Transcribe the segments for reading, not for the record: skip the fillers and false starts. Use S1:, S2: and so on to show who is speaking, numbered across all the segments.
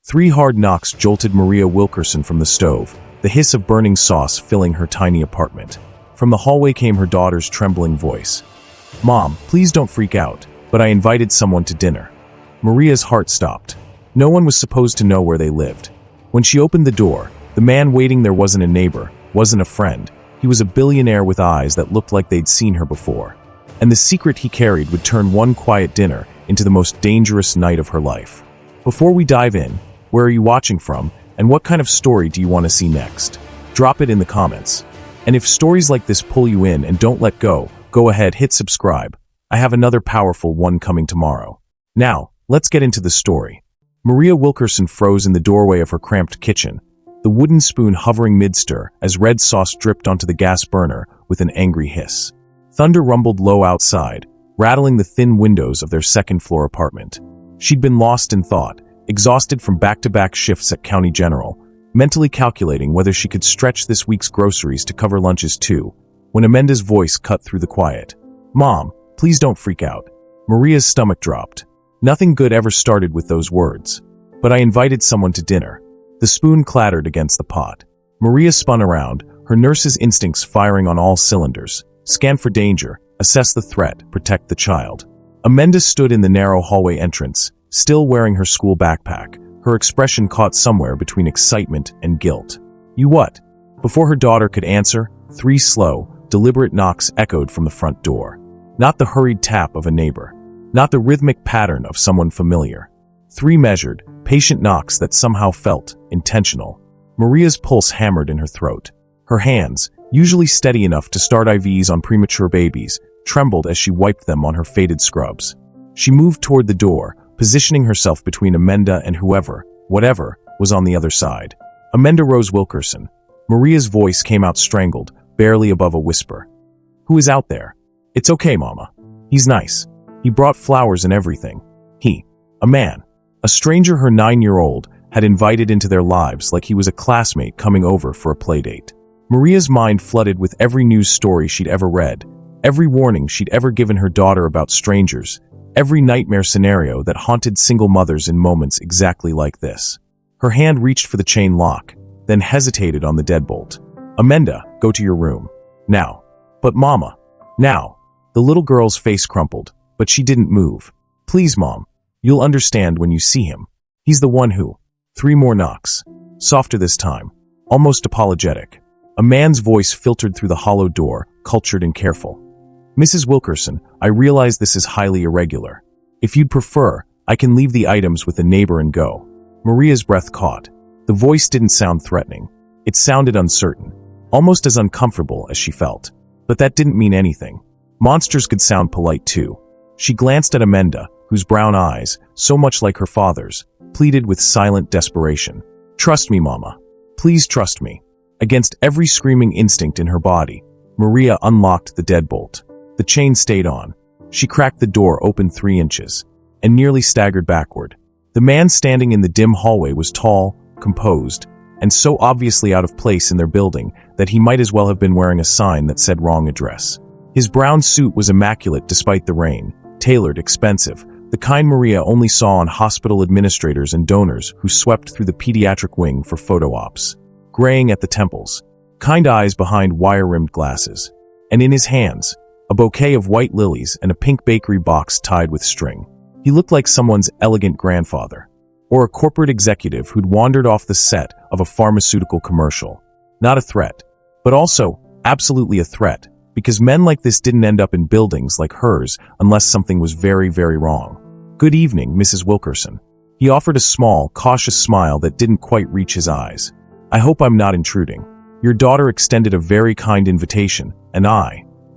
S1: 3 hard knocks jolted Maria Wilkerson from the stove, the hiss of burning sauce filling her tiny apartment. From the hallway came her daughter's trembling voice. "Mom, please don't freak out, but I invited someone to dinner." Maria's heart stopped. No one was supposed to know where they lived. When she opened the door, the man waiting there wasn't a neighbor, wasn't a friend. He was a billionaire with eyes that looked like they'd seen her before. And the secret he carried would turn one quiet dinner into the most dangerous night of her life. Before we dive in, where are you watching from, and what kind of story do you want to see next? Drop it in the comments. And if stories like this pull you in and don't let go, go ahead, hit subscribe. I have another powerful one coming tomorrow. Now, let's get into the story. Maria Wilkerson froze in the doorway of her cramped kitchen, the wooden spoon hovering mid-stir as red sauce dripped onto the gas burner with an angry hiss. Thunder rumbled low outside, rattling the thin windows of their second-floor apartment. She'd been lost in thought, exhausted from back-to-back shifts at County General, mentally calculating whether she could stretch this week's groceries to cover lunches too, when Amanda's voice cut through the quiet. "Mom, please don't freak out." Maria's stomach dropped. Nothing good ever started with those words. "But I invited someone to dinner." The spoon clattered against the pot. Maria spun around, her nurse's instincts firing on all cylinders. Scan for danger, assess the threat, protect the child. Amanda stood in the narrow hallway entrance, still wearing her school backpack, her expression caught somewhere between excitement and guilt. "You what?" Before her daughter could answer, 3 slow, deliberate knocks echoed from the front door. Not the hurried tap of a neighbor. Not the rhythmic pattern of someone familiar. 3 measured, patient knocks that somehow felt intentional. Maria's pulse hammered in her throat. Her hands, usually steady enough to start IVs on premature babies, trembled as she wiped them on her faded scrubs. She moved toward the door, positioning herself between Amanda and whatever, was on the other side. Amanda Rose Wilkerson. Maria's voice came out strangled, barely above a whisper. "Who is out there?" "It's okay, Mama. He's nice. He brought flowers and everything. A man. A stranger her 9-year-old had invited into their lives like he was a classmate coming over for a playdate." Maria's mind flooded with every news story she'd ever read, every warning she'd ever given her daughter about strangers, every nightmare scenario that haunted single mothers in moments exactly like this. Her hand reached for the chain lock, then hesitated on the deadbolt. "Amanda, go to your room. Now." "But Mama." "Now." The little girl's face crumpled, but she didn't move. "Please, Mom. You'll understand when you see him. He's the one who—" 3 more knocks. Softer this time. Almost apologetic. A man's voice filtered through the hollow door, cultured and careful. "Mrs. Wilkerson, I realize this is highly irregular. If you'd prefer, I can leave the items with the neighbor and go." Maria's breath caught. The voice didn't sound threatening. It sounded uncertain, almost as uncomfortable as she felt. But that didn't mean anything. Monsters could sound polite too. She glanced at Amanda, whose brown eyes, so much like her father's, pleaded with silent desperation. "Trust me, Mama. Please trust me." Against every screaming instinct in her body, Maria unlocked the deadbolt. The chain stayed on. She cracked the door open 3 inches, and nearly staggered backward. The man standing in the dim hallway was tall, composed, and so obviously out of place in their building that he might as well have been wearing a sign that said wrong address. His brown suit was immaculate despite the rain, tailored, expensive, the kind Maria only saw on hospital administrators and donors who swept through the pediatric wing for photo ops. Graying at the temples, kind eyes behind wire-rimmed glasses, and in his hands, a bouquet of white lilies and a pink bakery box tied with string. He looked like someone's elegant grandfather, or a corporate executive who'd wandered off the set of a pharmaceutical commercial. Not a threat, but also absolutely a threat, because men like this didn't end up in buildings like hers unless something was very, very wrong. "Good evening, Mrs. Wilkerson." He offered a small, cautious smile that didn't quite reach his eyes. "I hope I'm not intruding. Your daughter extended a very kind invitation, and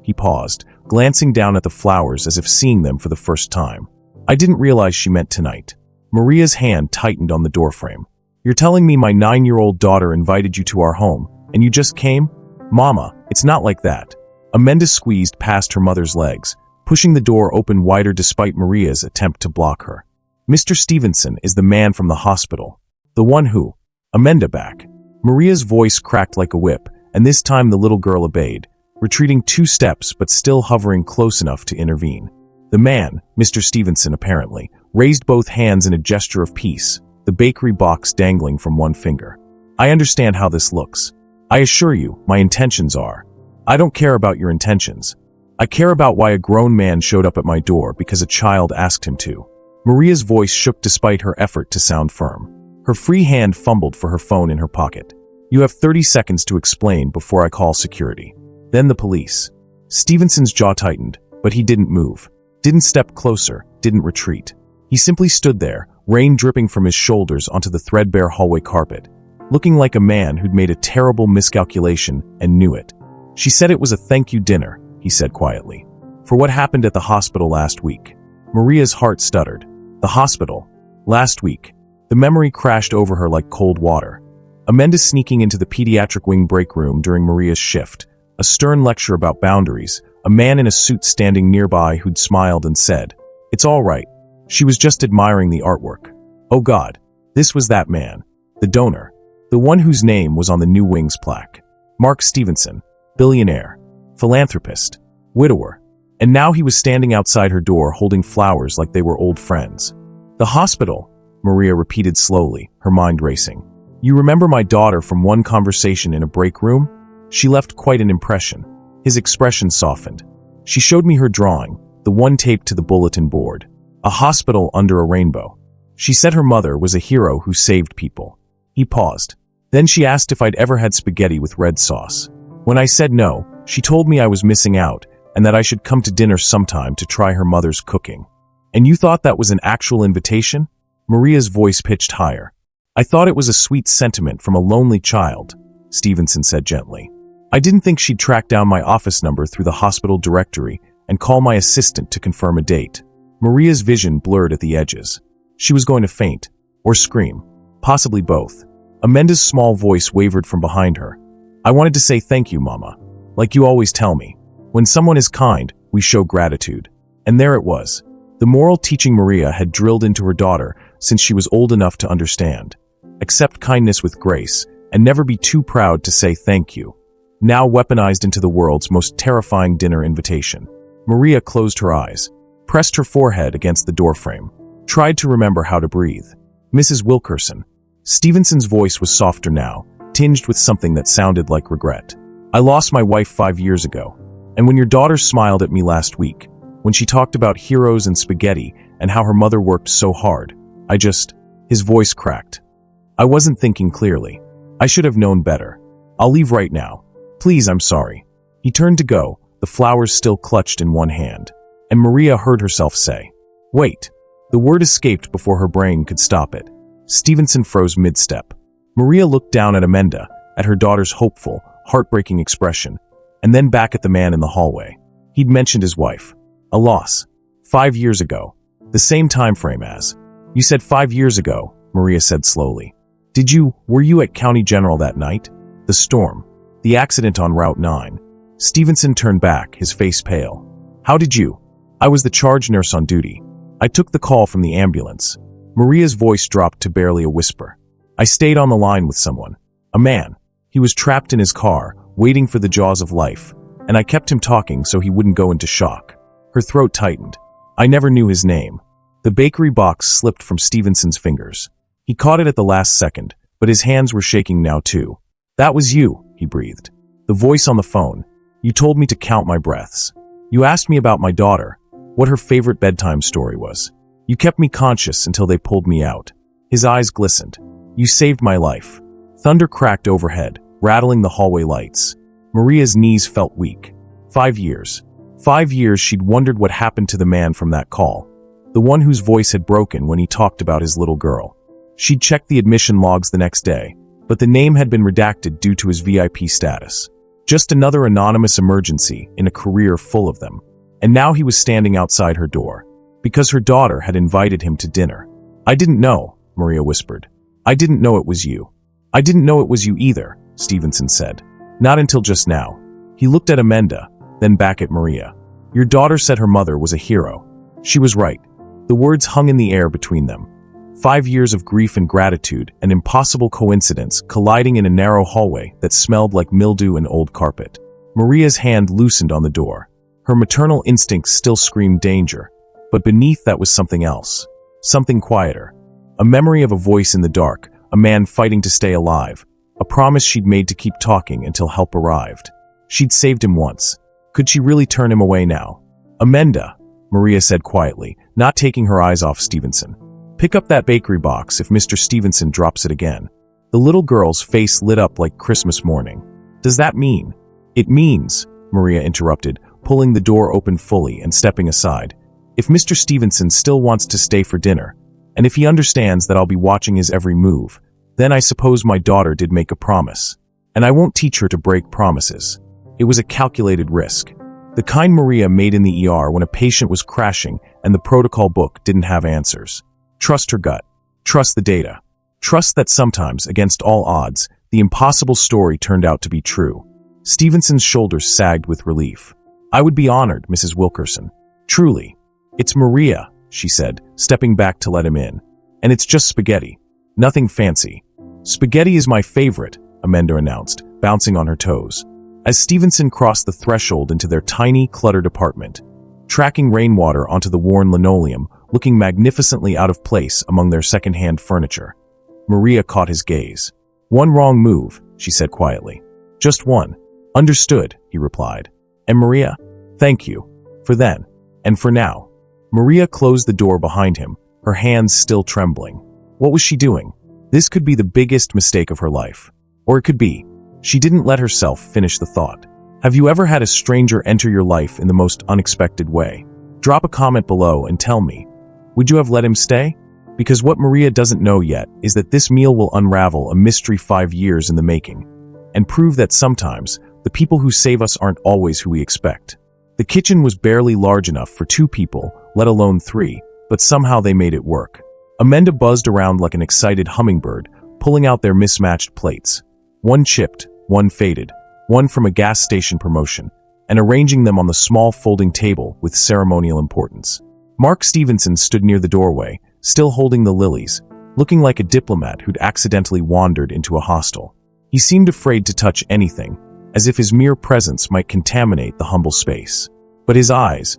S1: He paused, glancing down at the flowers as if seeing them for the first time. "I didn't realize she meant tonight." Maria's hand tightened on the doorframe. "You're telling me my 9-year-old daughter invited you to our home, and you just came?" "Mama, it's not like that." Amanda squeezed past her mother's legs, pushing the door open wider despite Maria's attempt to block her. "Mr. Stevenson is the man from the hospital. The one who—" "Amanda, back." Maria's voice cracked like a whip, and this time the little girl obeyed, retreating 2 steps but still hovering close enough to intervene. The man, Mr. Stevenson apparently, raised both hands in a gesture of peace, the bakery box dangling from one finger. I understand how this looks. I assure you, my intentions are. I don't care about your intentions. I care about why a grown man showed up at my door because a child asked him to. Maria's voice shook despite her effort to sound firm. Her free hand fumbled for her phone in her pocket. You have 30 seconds to explain before I call security. Then the police. Stevenson's jaw tightened, but he didn't move. Didn't step closer, didn't retreat. He simply stood there, rain dripping from his shoulders onto the threadbare hallway carpet, looking like a man who'd made a terrible miscalculation and knew it. She said it was a thank you dinner, he said quietly, for what happened at the hospital last week. Maria's heart stuttered. The hospital. Last week. The memory crashed over her like cold water. Amanda sneaking into the pediatric wing break room during Maria's shift, a stern lecture about boundaries, a man in a suit standing nearby who'd smiled and said, "It's all right." She was just admiring the artwork. Oh God, this was that man. The donor. The one whose name was on the new wing's plaque. Mark Stevenson. Billionaire. Philanthropist. Widower. And now he was standing outside her door holding flowers like they were old friends. The hospital, Maria repeated slowly, her mind racing. You remember my daughter from one conversation in a break room? She left quite an impression. His expression softened. She showed me her drawing, the one taped to the bulletin board. A hospital under a rainbow. She said her mother was a hero who saved people. He paused. Then she asked if I'd ever had spaghetti with red sauce. When I said no, she told me I was missing out and that I should come to dinner sometime to try her mother's cooking. And you thought that was an actual invitation? Maria's voice pitched higher. I thought it was a sweet sentiment from a lonely child, Stevenson said gently. I didn't think she'd track down my office number through the hospital directory and call my assistant to confirm a date. Maria's vision blurred at the edges. She was going to faint, or scream, possibly both. Amenda's small voice wavered from behind her. I wanted to say thank you, Mama. Like you always tell me. When someone is kind, we show gratitude. And there it was. The moral teaching Maria had drilled into her daughter since she was old enough to understand. Accept kindness with grace, and never be too proud to say thank you. Now weaponized into the world's most terrifying dinner invitation. Maria closed her eyes, pressed her forehead against the doorframe, tried to remember how to breathe. Mrs. Wilkerson. Stevenson's voice was softer now, tinged with something that sounded like regret. I lost my wife 5 years ago, and when your daughter smiled at me last week, when she talked about heroes and spaghetti and how her mother worked so hard, His voice cracked. I wasn't thinking clearly. I should have known better. I'll leave right now. Please, I'm sorry. He turned to go, the flowers still clutched in one hand, and Maria heard herself say, Wait. The word escaped before her brain could stop it. Stevenson froze mid-step. Maria looked down at Amanda, at her daughter's hopeful, heartbreaking expression, and then back at the man in the hallway. He'd mentioned his wife. A loss. 5 years ago. The same time frame as. You said 5 years ago, Maria said slowly. Were you at County General that night? The storm. The accident on Route 9. Stevenson turned back, his face pale. How did you? I was the charge nurse on duty. I took the call from the ambulance. Maria's voice dropped to barely a whisper. I stayed on the line with someone. A man. He was trapped in his car, waiting for the jaws of life, and I kept him talking so he wouldn't go into shock. Her throat tightened. I never knew his name. The bakery box slipped from Stevenson's fingers. He caught it at the last second, but his hands were shaking now too. That was you, he breathed. The voice on the phone. You told me to count my breaths. You asked me about my daughter, what her favorite bedtime story was. You kept me conscious until they pulled me out. His eyes glistened. You saved my life. Thunder cracked overhead, rattling the hallway lights. Maria's knees felt weak. 5 years. 5 years she'd wondered what happened to the man from that call. The one whose voice had broken when he talked about his little girl. She'd checked the admission logs the next day, but the name had been redacted due to his VIP status. Just another anonymous emergency in a career full of them. And now he was standing outside her door, because her daughter had invited him to dinner. I didn't know, Maria whispered. I didn't know it was you. I didn't know it was you either, Stevenson said. Not until just now. He looked at Amanda, then back at Maria. Your daughter said her mother was a hero. She was right. The words hung in the air between them. 5 years of grief and gratitude, an impossible coincidence colliding in a narrow hallway that smelled like mildew and old carpet. Maria's hand loosened on the door. Her maternal instincts still screamed danger, but beneath that was something else. Something quieter. A memory of a voice in the dark, a man fighting to stay alive, a promise she'd made to keep talking until help arrived. She'd saved him once. Could she really turn him away now? Amanda, Maria said quietly, not taking her eyes off Stevenson. Pick up that bakery box if Mr. Stevenson drops it again. The little girl's face lit up like Christmas morning. Does that mean? It means, Maria interrupted, pulling the door open fully and stepping aside. If Mr. Stevenson still wants to stay for dinner, and if he understands that I'll be watching his every move, then I suppose my daughter did make a promise. And I won't teach her to break promises. It was a calculated risk. The kind Maria made in the ER when a patient was crashing and the protocol book didn't have answers. Trust her gut. Trust the data. Trust that sometimes, against all odds, the impossible story turned out to be true. Stevenson's shoulders sagged with relief. I would be honored, Mrs. Wilkerson. Truly. It's Maria, she said, stepping back to let him in. And it's just spaghetti. Nothing fancy. Spaghetti is my favorite, Amanda announced, bouncing on her toes. As Stevenson crossed the threshold into their tiny, cluttered apartment, tracking rainwater onto the worn linoleum, looking magnificently out of place among their second-hand furniture, Maria caught his gaze. One wrong move, she said quietly. Just one. Understood, he replied. And Maria, thank you. For then. And for now. Maria closed the door behind him, her hands still trembling. What was she doing? This could be the biggest mistake of her life. Or it could be. She didn't let herself finish the thought. Have you ever had a stranger enter your life in the most unexpected way? Drop a comment below and tell me. Would you have let him stay? Because what Maria doesn't know yet is that this meal will unravel a mystery 5 years in the making, and prove that sometimes, the people who save us aren't always who we expect. The kitchen was barely large enough for 2 people, let alone 3, but somehow they made it work. Amanda buzzed around like an excited hummingbird, pulling out their mismatched plates. One chipped, one faded, one from a gas station promotion, and arranging them on the small folding table with ceremonial importance. Mark Stevenson stood near the doorway, still holding the lilies, looking like a diplomat who'd accidentally wandered into a hostel. He seemed afraid to touch anything, as if his mere presence might contaminate the humble space. But his eyes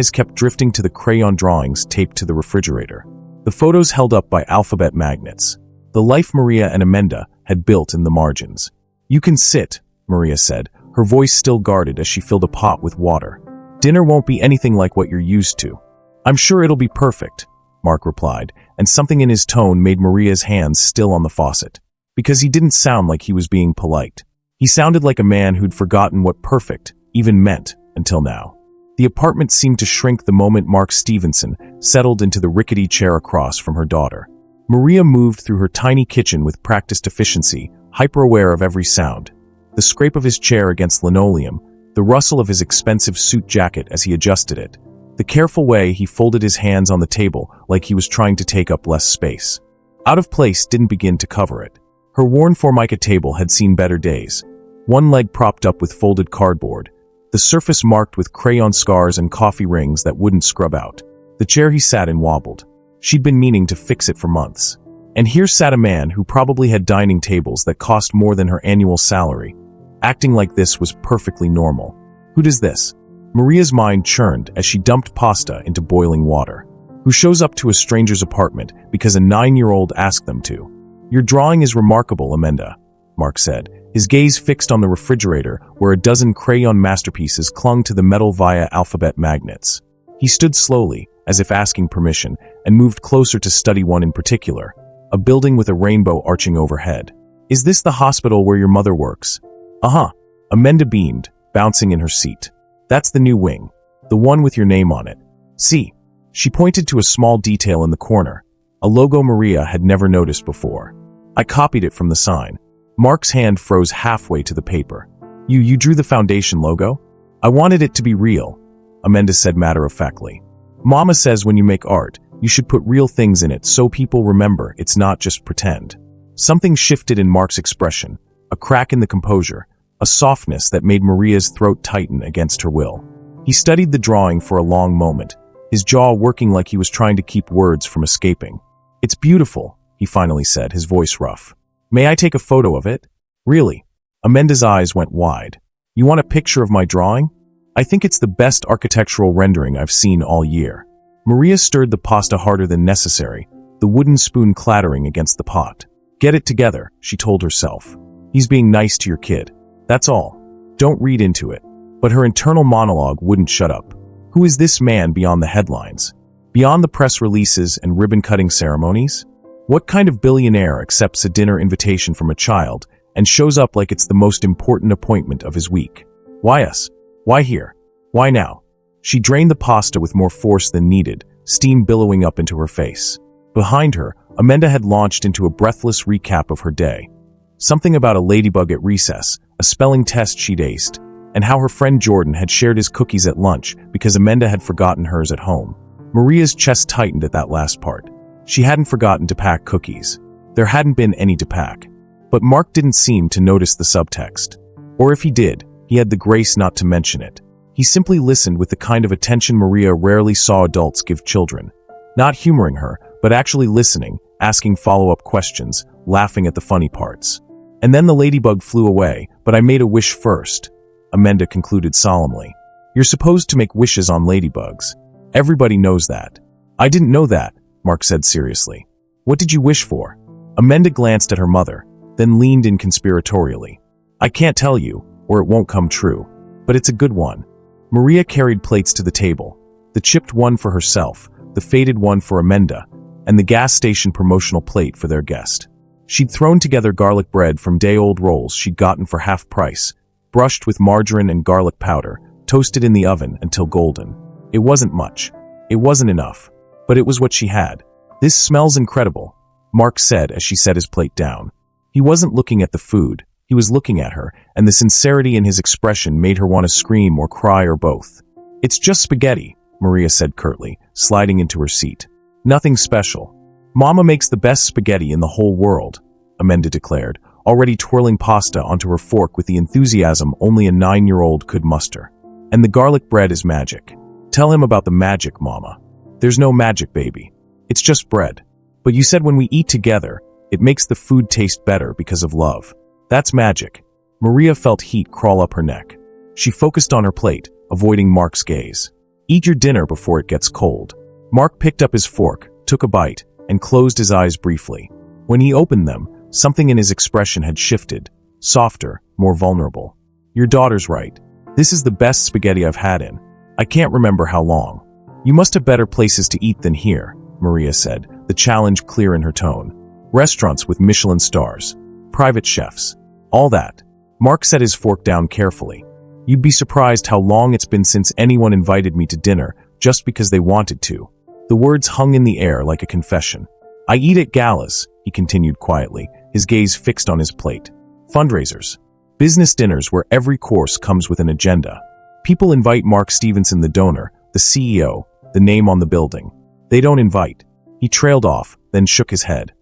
S1: kept drifting to the crayon drawings taped to the refrigerator. The photos held up by alphabet magnets. The life Maria and Amanda had built in the margins. You can sit, Maria said, her voice still guarded as she filled a pot with water. Dinner won't be anything like what you're used to. I'm sure it'll be perfect, Mark replied, and something in his tone made Maria's hands still on the faucet. Because he didn't sound like he was being polite. He sounded like a man who'd forgotten what perfect even meant until now. The apartment seemed to shrink the moment Mark Stevenson settled into the rickety chair across from her daughter. Maria moved through her tiny kitchen with practiced efficiency, hyper-aware of every sound. The scrape of his chair against linoleum, the rustle of his expensive suit jacket as he adjusted it, the careful way he folded his hands on the table like he was trying to take up less space. Out of place didn't begin to cover it. Her worn Formica table had seen better days. One leg propped up with folded cardboard, the surface marked with crayon scars and coffee rings that wouldn't scrub out. The chair he sat in wobbled. She'd been meaning to fix it for months. And here sat a man who probably had dining tables that cost more than her annual salary. Acting like this was perfectly normal. Who does this? Maria's mind churned as she dumped pasta into boiling water. Who shows up to a stranger's apartment because a 9-year-old asked them to? Your drawing is remarkable, Amanda, Mark said, his gaze fixed on the refrigerator where a dozen crayon masterpieces clung to the metal via alphabet magnets. He stood slowly, as if asking permission, and moved closer to study one in particular, a building with a rainbow arching overhead. Is this the hospital where your mother works? Uh-huh. Amanda beamed, bouncing in her seat. That's the new wing. The one with your name on it. See. She pointed to a small detail in the corner, a logo Maria had never noticed before. I copied it from the sign. Mark's hand froze halfway to the paper. You drew the foundation logo? I wanted it to be real, Amanda said matter-of-factly. Mama says when you make art, you should put real things in it so people remember it's not just pretend. Something shifted in Mark's expression, a crack in the composure, a softness that made Maria's throat tighten against her will. He studied the drawing for a long moment, his jaw working like he was trying to keep words from escaping. It's beautiful, he finally said, his voice rough. May I take a photo of it? Really? Amanda's eyes went wide. You want a picture of my drawing? I think it's the best architectural rendering I've seen all year. Maria stirred the pasta harder than necessary, the wooden spoon clattering against the pot. Get it together, she told herself. He's being nice to your kid. That's all. Don't read into it. But her internal monologue wouldn't shut up. Who is this man beyond the headlines? Beyond the press releases and ribbon-cutting ceremonies? What kind of billionaire accepts a dinner invitation from a child and shows up like it's the most important appointment of his week? Why us? Why here? Why now? She drained the pasta with more force than needed, steam billowing up into her face. Behind her, Amanda had launched into a breathless recap of her day. Something about a ladybug at recess, a spelling test she'd aced, and how her friend Jordan had shared his cookies at lunch because Amanda had forgotten hers at home. Maria's chest tightened at that last part. She hadn't forgotten to pack cookies. There hadn't been any to pack. But Mark didn't seem to notice the subtext. Or if he did, he had the grace not to mention it. He simply listened with the kind of attention Maria rarely saw adults give children. Not humoring her, but actually listening, asking follow-up questions, laughing at the funny parts. And then the ladybug flew away, but I made a wish first, Amanda concluded solemnly. You're supposed to make wishes on ladybugs. Everybody knows that. I didn't know that, Mark said seriously. What did you wish for? Amanda glanced at her mother, then leaned in conspiratorially. I can't tell you, or it won't come true. But it's a good one. Maria carried plates to the table, the chipped one for herself, the faded one for Amanda, and the gas station promotional plate for their guest. She'd thrown together garlic bread from day-old rolls she'd gotten for half price, brushed with margarine and garlic powder, toasted in the oven until golden. It wasn't much. It wasn't enough. But it was what she had. This smells incredible, Mark said as she set his plate down. He wasn't looking at the food. He was looking at her, and the sincerity in his expression made her want to scream or cry or both. It's just spaghetti, Maria said curtly, sliding into her seat. Nothing special. Mama makes the best spaghetti in the whole world, Amanda declared, already twirling pasta onto her fork with the enthusiasm only a 9-year-old could muster. And the garlic bread is magic. Tell him about the magic, Mama. There's no magic, baby. It's just bread. But you said when we eat together, it makes the food taste better because of love. That's magic. Maria felt heat crawl up her neck. She focused on her plate, avoiding Mark's gaze. Eat your dinner before it gets cold. Mark picked up his fork, took a bite, and closed his eyes briefly. When he opened them, something in his expression had shifted, softer, more vulnerable. Your daughter's right. This is the best spaghetti I've had in. I can't remember how long. You must have better places to eat than here, Maria said, the challenge clear in her tone. Restaurants with Michelin stars. Private chefs. All that. Mark set his fork down carefully. You'd be surprised how long it's been since anyone invited me to dinner just because they wanted to. The words hung in the air like a confession. I eat at galas, he continued quietly, his gaze fixed on his plate. Fundraisers. Business dinners where every course comes with an agenda. People invite Mark Stevenson, the donor, the CEO, the name on the building. They don't invite. He trailed off, then shook his head.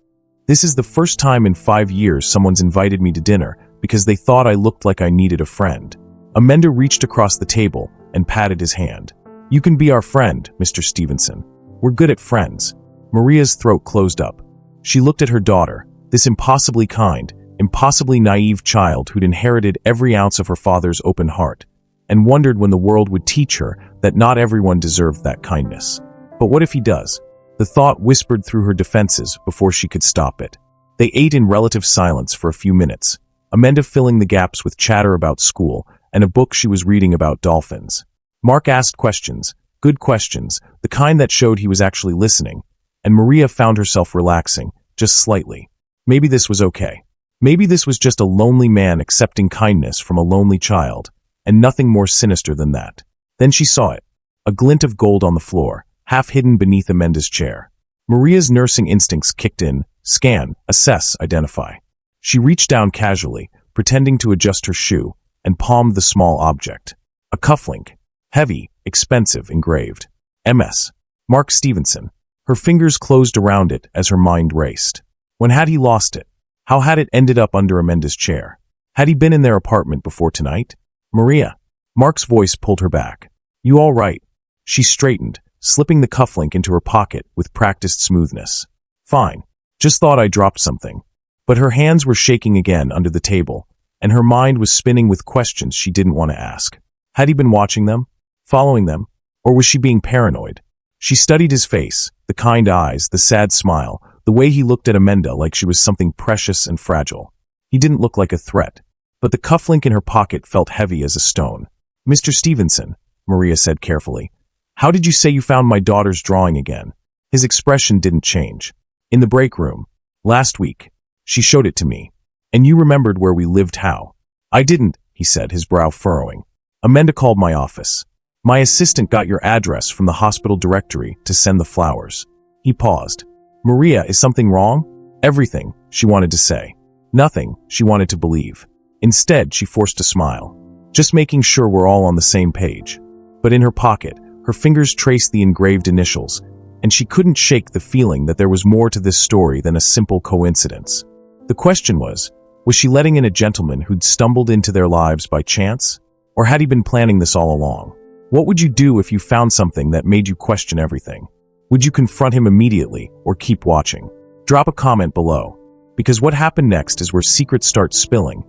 S1: This is the first time in 5 years someone's invited me to dinner because they thought I looked like I needed a friend. Amanda reached across the table and patted his hand. You can be our friend, Mr. Stevenson. We're good at friends. Maria's throat closed up. She looked at her daughter, this impossibly kind, impossibly naive child who'd inherited every ounce of her father's open heart, and wondered when the world would teach her that not everyone deserved that kindness. But what if he does? The thought whispered through her defenses before she could stop it. They ate in relative silence for a few minutes, Amanda filling the gaps with chatter about school and a book she was reading about dolphins. Mark asked questions, good questions, the kind that showed he was actually listening, and Maria found herself relaxing, just slightly. Maybe this was okay. Maybe this was just a lonely man accepting kindness from a lonely child, and nothing more sinister than that. Then she saw it, a glint of gold on the floor, half hidden beneath Amanda's chair. Maria's nursing instincts kicked in, scan, assess, identify. She reached down casually, pretending to adjust her shoe, and palmed the small object. A cufflink. Heavy, expensive, engraved. MS. Mark Stevenson. Her fingers closed around it as her mind raced. When had he lost it? How had it ended up under Amanda's chair? Had he been in their apartment before tonight? Maria. Mark's voice pulled her back. You all right? She straightened, slipping the cufflink into her pocket with practiced smoothness. Fine. Just thought I dropped something. But her hands were shaking again under the table, and her mind was spinning with questions she didn't want to ask. Had he been watching them? Following them? Or was she being paranoid? She studied his face, the kind eyes, the sad smile, the way he looked at Amanda like she was something precious and fragile. He didn't look like a threat, but the cufflink in her pocket felt heavy as a stone. "Mr. Stevenson," Maria said carefully, "how did you say you found my daughter's drawing again?" His expression didn't change. "In the break room. Last week. She showed it to me. And you remembered where we lived how?" "I didn't," he said, his brow furrowing. "Amanda called my office. My assistant got your address from the hospital directory to send the flowers." He paused. "Maria, is something wrong?" "Everything," she wanted to say. "Nothing," she wanted to believe. Instead, she forced a smile. "Just making sure we're all on the same page." But in her pocket, her fingers traced the engraved initials, and she couldn't shake the feeling that there was more to this story than a simple coincidence. The question was she letting in a gentleman who'd stumbled into their lives by chance? Or had he been planning this all along? What would you do if you found something that made you question everything? Would you confront him immediately or keep watching? Drop a comment below, because what happened next is where secrets start spilling,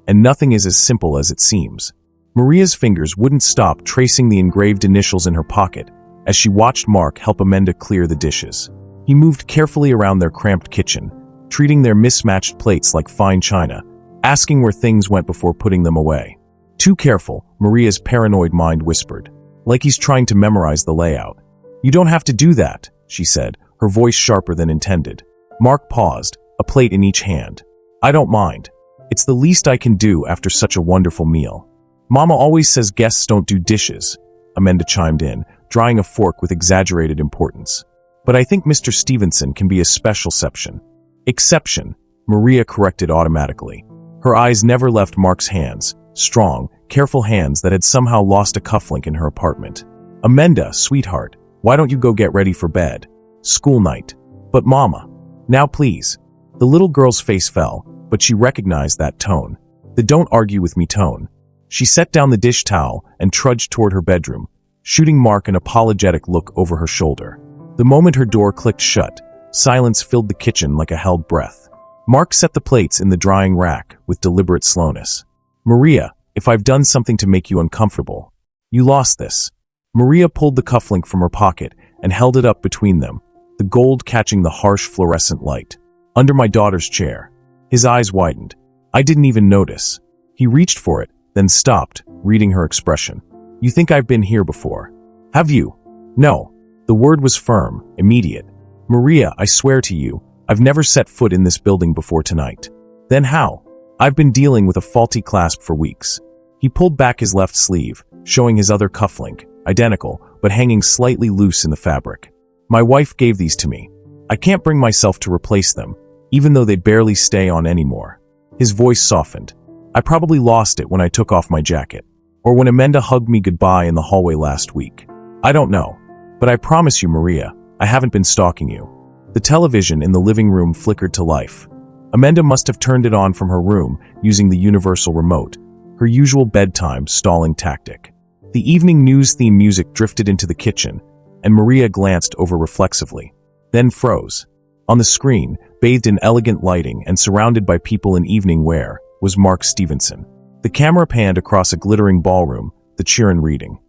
S1: and nothing is as simple as it seems. Maria's fingers wouldn't stop tracing the engraved initials in her pocket as she watched Mark help Amanda clear the dishes. He moved carefully around their cramped kitchen, treating their mismatched plates like fine china, asking where things went before putting them away. "Too careful," Maria's paranoid mind whispered, like he's trying to memorize the layout. "You don't have to do that," she said, her voice sharper than intended. Mark paused, a plate in each hand. "I don't mind. It's the least I can do after such a wonderful meal." "Mama always says guests don't do dishes," Amanda chimed in, drying a fork with exaggerated importance. "But I think Mr. Stevenson can be a special exception." "Exception," Maria corrected automatically. Her eyes never left Mark's hands, strong, careful hands that had somehow lost a cufflink in her apartment. "Amanda, sweetheart, why don't you go get ready for bed? School night." "But Mama." "Now please." The little girl's face fell, but she recognized that tone. The "don't argue with me" tone. She set down the dish towel and trudged toward her bedroom, shooting Mark an apologetic look over her shoulder. The moment her door clicked shut, silence filled the kitchen like a held breath. Mark set the plates in the drying rack with deliberate slowness. "Maria, if I've done something to make you uncomfortable, you lost this." Maria pulled the cufflink from her pocket and held it up between them, the gold catching the harsh fluorescent light. "Under my daughter's chair." His eyes widened. "I didn't even notice." He reached for it, then stopped, reading her expression. "You think I've been here before? Have you?" "No." The word was firm, immediate. "Maria, I swear to you, I've never set foot in this building before tonight." "Then how?" "I've been dealing with a faulty clasp for weeks." He pulled back his left sleeve, showing his other cufflink, identical, but hanging slightly loose in the fabric. "My wife gave these to me. I can't bring myself to replace them, even though they barely stay on anymore." His voice softened. "I probably lost it when I took off my jacket, or when Amanda hugged me goodbye in the hallway last week. I don't know. But I promise you, Maria, I haven't been stalking you." The television in the living room flickered to life. Amanda must have turned it on from her room using the universal remote, her usual bedtime stalling tactic. The evening news theme music drifted into the kitchen, and Maria glanced over reflexively, then froze. On the screen, bathed in elegant lighting and surrounded by people in evening wear, was Mark Stevenson. The camera panned across a glittering ballroom, the Chiron reading.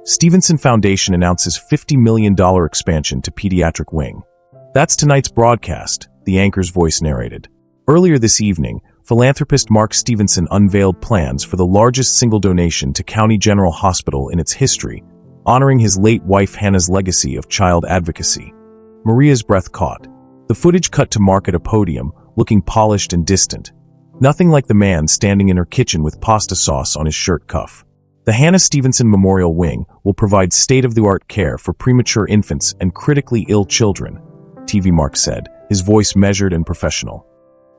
S1: Stevenson Foundation announces $50 million expansion to pediatric wing. "That's tonight's broadcast," the anchor's voice narrated. Earlier this evening, philanthropist Mark Stevenson unveiled plans for the largest single donation to County General Hospital in its history, honoring his late wife Hannah's legacy of child advocacy. Maria's breath caught. The footage cut to Mark at a podium, looking polished and distant. Nothing like the man standing in her kitchen with pasta sauce on his shirt cuff. The Hannah Stevenson Memorial Wing will provide state-of-the-art care for premature infants and critically ill children, TV Mark said, his voice measured and professional.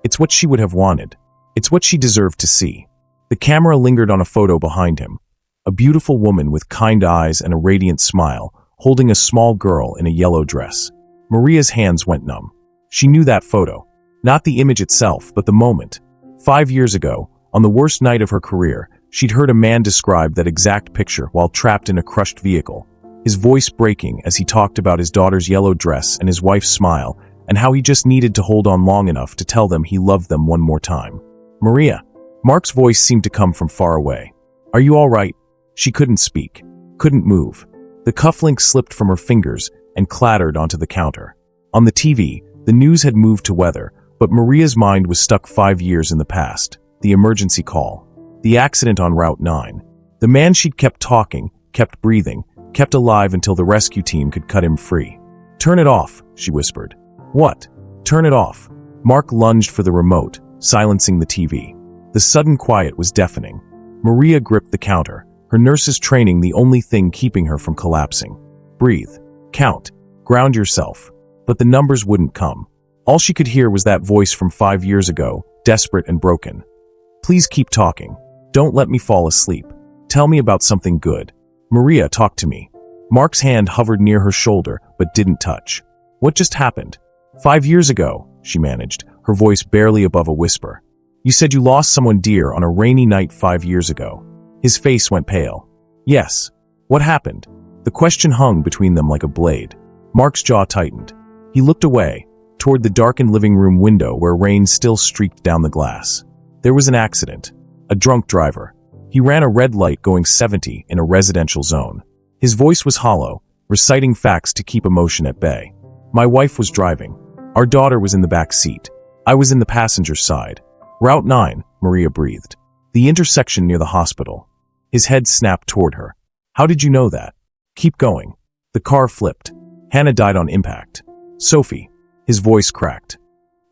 S1: "It's what she would have wanted. It's what she deserved to see." The camera lingered on a photo behind him. A beautiful woman with kind eyes and a radiant smile, holding a small girl in a yellow dress. Maria's hands went numb. She knew that photo. Not the image itself, but the moment. 5 years ago, on the worst night of her career, she'd heard a man describe that exact picture while trapped in a crushed vehicle, his voice breaking as he talked about his daughter's yellow dress and his wife's smile, and how he just needed to hold on long enough to tell them he loved them one more time. "Maria." Mark's voice seemed to come from far away. "Are you all right?" She couldn't speak, couldn't move. The cufflink slipped from her fingers and clattered onto the counter. On the TV, The news had moved to weather, but Maria's mind was stuck 5 years in the past. The emergency call. The accident on Route 9. The man she'd kept talking, kept breathing, kept alive until the rescue team could cut him free. "Turn it off," she whispered. "What? Turn it off." Mark lunged for the remote, silencing the TV. The sudden quiet was deafening. Maria gripped the counter, her nurse's training the only thing keeping her from collapsing. Breathe. Count. Ground yourself. But the numbers wouldn't come. All she could hear was that voice from 5 years ago, desperate and broken. "Please keep talking. Don't let me fall asleep. Tell me about something good. Maria, talk to me." Mark's hand hovered near her shoulder, but didn't touch. "What just happened?" 5 years ago, she managed, her voice barely above a whisper. "You said you lost someone dear on a rainy night 5 years ago." His face went pale. "Yes. What happened?" The question hung between them like a blade. Mark's jaw tightened. He looked away, toward the darkened living room window where rain still streaked down the glass. There was an accident. A drunk driver. He ran a red light going 70 in a residential zone. His voice was hollow, reciting facts to keep emotion at bay. "My wife was driving. Our daughter was in the back seat. I was in the passenger side. Route 9, Maria breathed. The intersection near the hospital." His head snapped toward her. "How did you know that?" "Keep going." The car flipped. "Hannah died on impact." "Sophie." His voice cracked.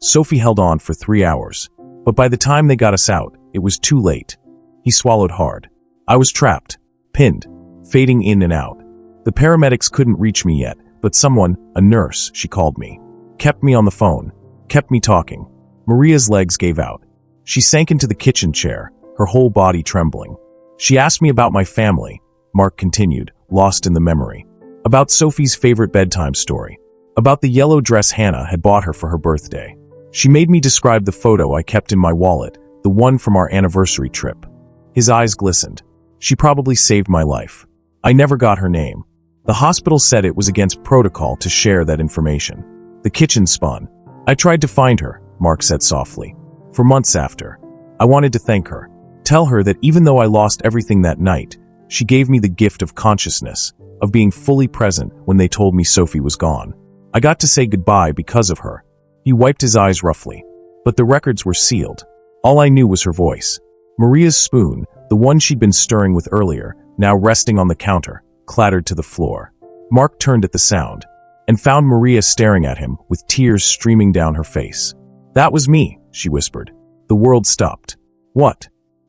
S1: "Sophie held on for 3 hours. But by the time they got us out, it was too late." He swallowed hard. "I was trapped, pinned, fading in and out. The paramedics couldn't reach me yet, but someone, a nurse, she called me, kept me on the phone, kept me talking." Maria's legs gave out. She sank into the kitchen chair, her whole body trembling. "She asked me about my family," Mark continued, lost in the memory. "About Sophie's favorite bedtime story. About the yellow dress Hannah had bought her for her birthday. She made me describe the photo I kept in my wallet, the one from our anniversary trip." His eyes glistened. "She probably saved my life. I never got her name. The hospital said it was against protocol to share that information." The kitchen spun. "I tried to find her," Mark said softly. "For months after. I wanted to thank her. Tell her that even though I lost everything that night, she gave me the gift of consciousness, of being fully present when they told me Sophie was gone. I got to say goodbye because of her." He wiped his eyes roughly. "But the records were sealed. All I knew was her voice." Maria's spoon, the one she'd been stirring with earlier, now resting on the counter, clattered to the floor. Mark turned at the sound, and found Maria staring at him with tears streaming down her face. "That was me," she whispered. The world stopped. "What?"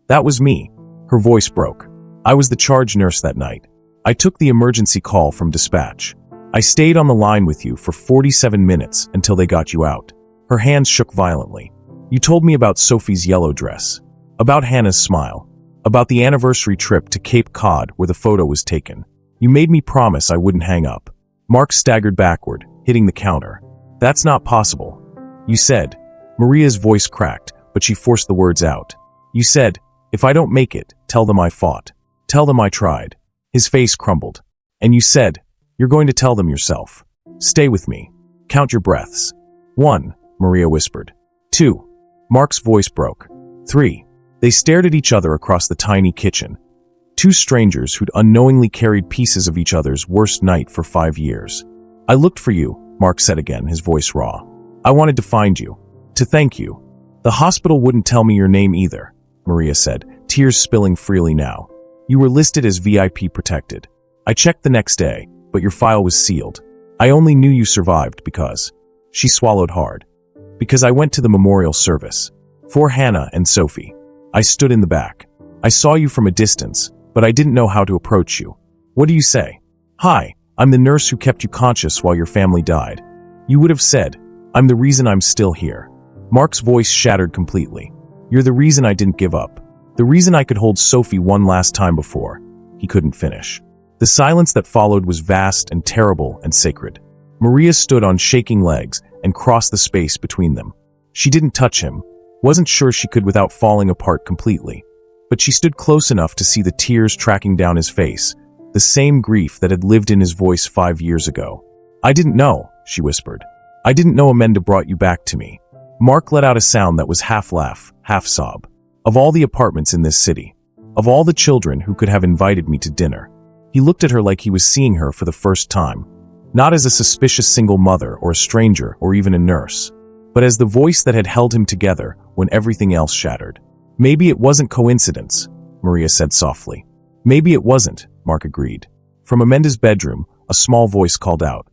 S1: "That was me." Her voice broke. "I was the charge nurse that night. I took the emergency call from dispatch. I stayed on the line with you for 47 minutes until they got you out." Her hands shook violently. "You told me about Sophie's yellow dress. About Hannah's smile. About the anniversary trip to Cape Cod where the photo was taken. You made me promise I wouldn't hang up." Mark staggered backward, hitting the counter. "That's not possible. You said." Maria's voice cracked, but she forced the words out. "You said, if I don't make it, tell them I fought. Tell them I tried." His face crumbled. "And you said, you're going to tell them yourself. Stay with me. Count your breaths." "1," Maria whispered. 2. Mark's voice broke. 3. They stared at each other across the tiny kitchen. Two strangers who'd unknowingly carried pieces of each other's worst night for 5 years. "I looked for you," Mark said again, his voice raw. "I wanted to find you. To thank you." "The hospital wouldn't tell me your name either," Maria said, tears spilling freely now. "You were listed as VIP protected. I checked the next day, but your file was sealed. I only knew you survived because..." She swallowed hard. "Because I went to the memorial service. For Hannah and Sophie. I stood in the back. I saw you from a distance, but I didn't know how to approach you. What do you say? 'Hi, I'm the nurse who kept you conscious while your family died.' You would have said, 'I'm the reason I'm still here.'" Mark's voice shattered completely. "You're the reason I didn't give up. The reason I could hold Sophie one last time before." He couldn't finish. The silence that followed was vast and terrible and sacred. Maria stood on shaking legs and crossed the space between them. She didn't touch him, wasn't sure she could without falling apart completely. But she stood close enough to see the tears tracking down his face, the same grief that had lived in his voice 5 years ago. "I didn't know," she whispered. "I didn't know Amanda brought you back to me." Mark let out a sound that was half laugh, half sob. "Of all the apartments in this city, of all the children who could have invited me to dinner." He looked at her like he was seeing her for the first time. Not as a suspicious single mother or a stranger or even a nurse, but as the voice that had held him together when everything else shattered. Maybe it wasn't coincidence, Maria said softly. Maybe it wasn't, Mark agreed. From Amanda's bedroom, a small voice called out,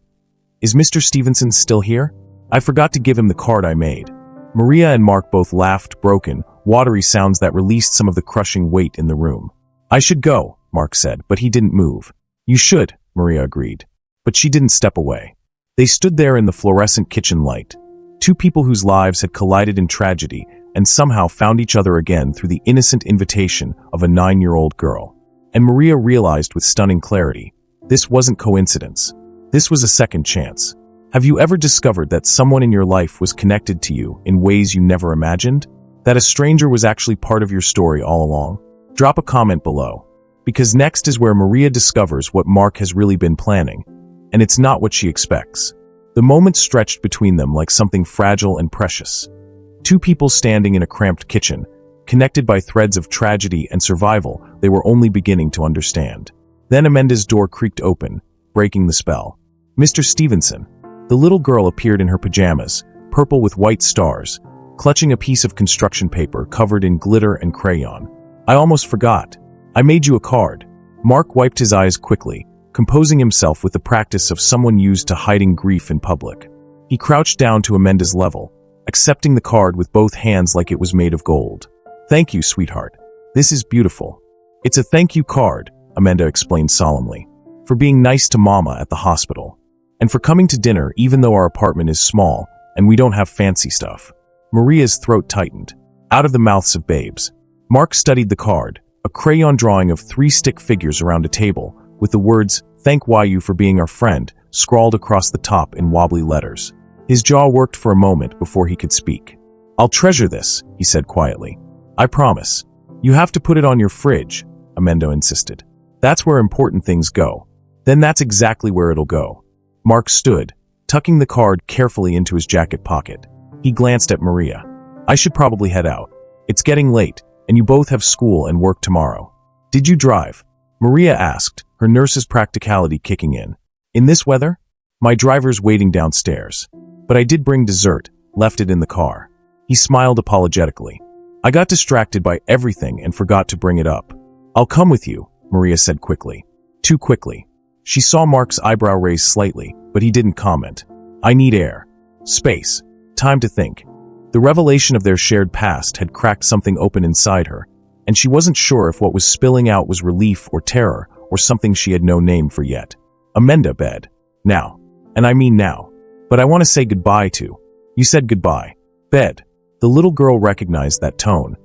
S1: "Is Mr. Stevenson still here? I forgot to give him the card I made." Maria and Mark both laughed, broken, watery sounds that released some of the crushing weight in the room. "I should go," Mark said, but he didn't move. "You should," Maria agreed. But she didn't step away. They stood there in the fluorescent kitchen light. Two people whose lives had collided in tragedy and somehow found each other again through the innocent invitation of a 9-year-old girl. And Maria realized with stunning clarity, this wasn't coincidence. This was a second chance. Have you ever discovered that someone in your life was connected to you in ways you never imagined? That a stranger was actually part of your story all along? Drop a comment below. Because next is where Maria discovers what Mark has really been planning. And it's not what she expects. The moment stretched between them like something fragile and precious. Two people standing in a cramped kitchen, connected by threads of tragedy and survival they were only beginning to understand. Then Amanda's door creaked open, breaking the spell. "Mr. Stevenson." The little girl appeared in her pajamas, purple with white stars, clutching a piece of construction paper covered in glitter and crayon. "I almost forgot. I made you a card." Mark wiped his eyes quickly, composing himself with the practice of someone used to hiding grief in public. He crouched down to Amanda's level, accepting the card with both hands like it was made of gold. "Thank you, sweetheart. This is beautiful." "It's a thank you card," Amanda explained solemnly, "for being nice to Mama at the hospital. And for coming to dinner even though our apartment is small and we don't have fancy stuff." Maria's throat tightened. Out of the mouths of babes. Mark studied the card, a crayon drawing of 3 stick figures around a table, with the words, "Thank YU for being our friend," scrawled across the top in wobbly letters. His jaw worked for a moment before he could speak. "I'll treasure this," he said quietly. "I promise." "You have to put it on your fridge," Amanda insisted. "That's where important things go." "Then that's exactly where it'll go." Mark stood, tucking the card carefully into his jacket pocket. He glanced at Maria. "I should probably head out. It's getting late, and you both have school and work tomorrow." "Did you drive?" Maria asked, her nurse's practicality kicking in. "In this weather?" "My driver's waiting downstairs. But I did bring dessert, left it in the car." He smiled apologetically. "I got distracted by everything and forgot to bring it up." "I'll come with you," Maria said quickly. Too quickly. She saw Mark's eyebrow raise slightly, but he didn't comment. "I need air. Space. Time to think." The revelation of their shared past had cracked something open inside her, and she wasn't sure if what was spilling out was relief or terror or something she had no name for yet. "Amanda, bed. Now. And I mean now. But I want to say goodbye to." "You said goodbye. Bed." The little girl recognized that tone,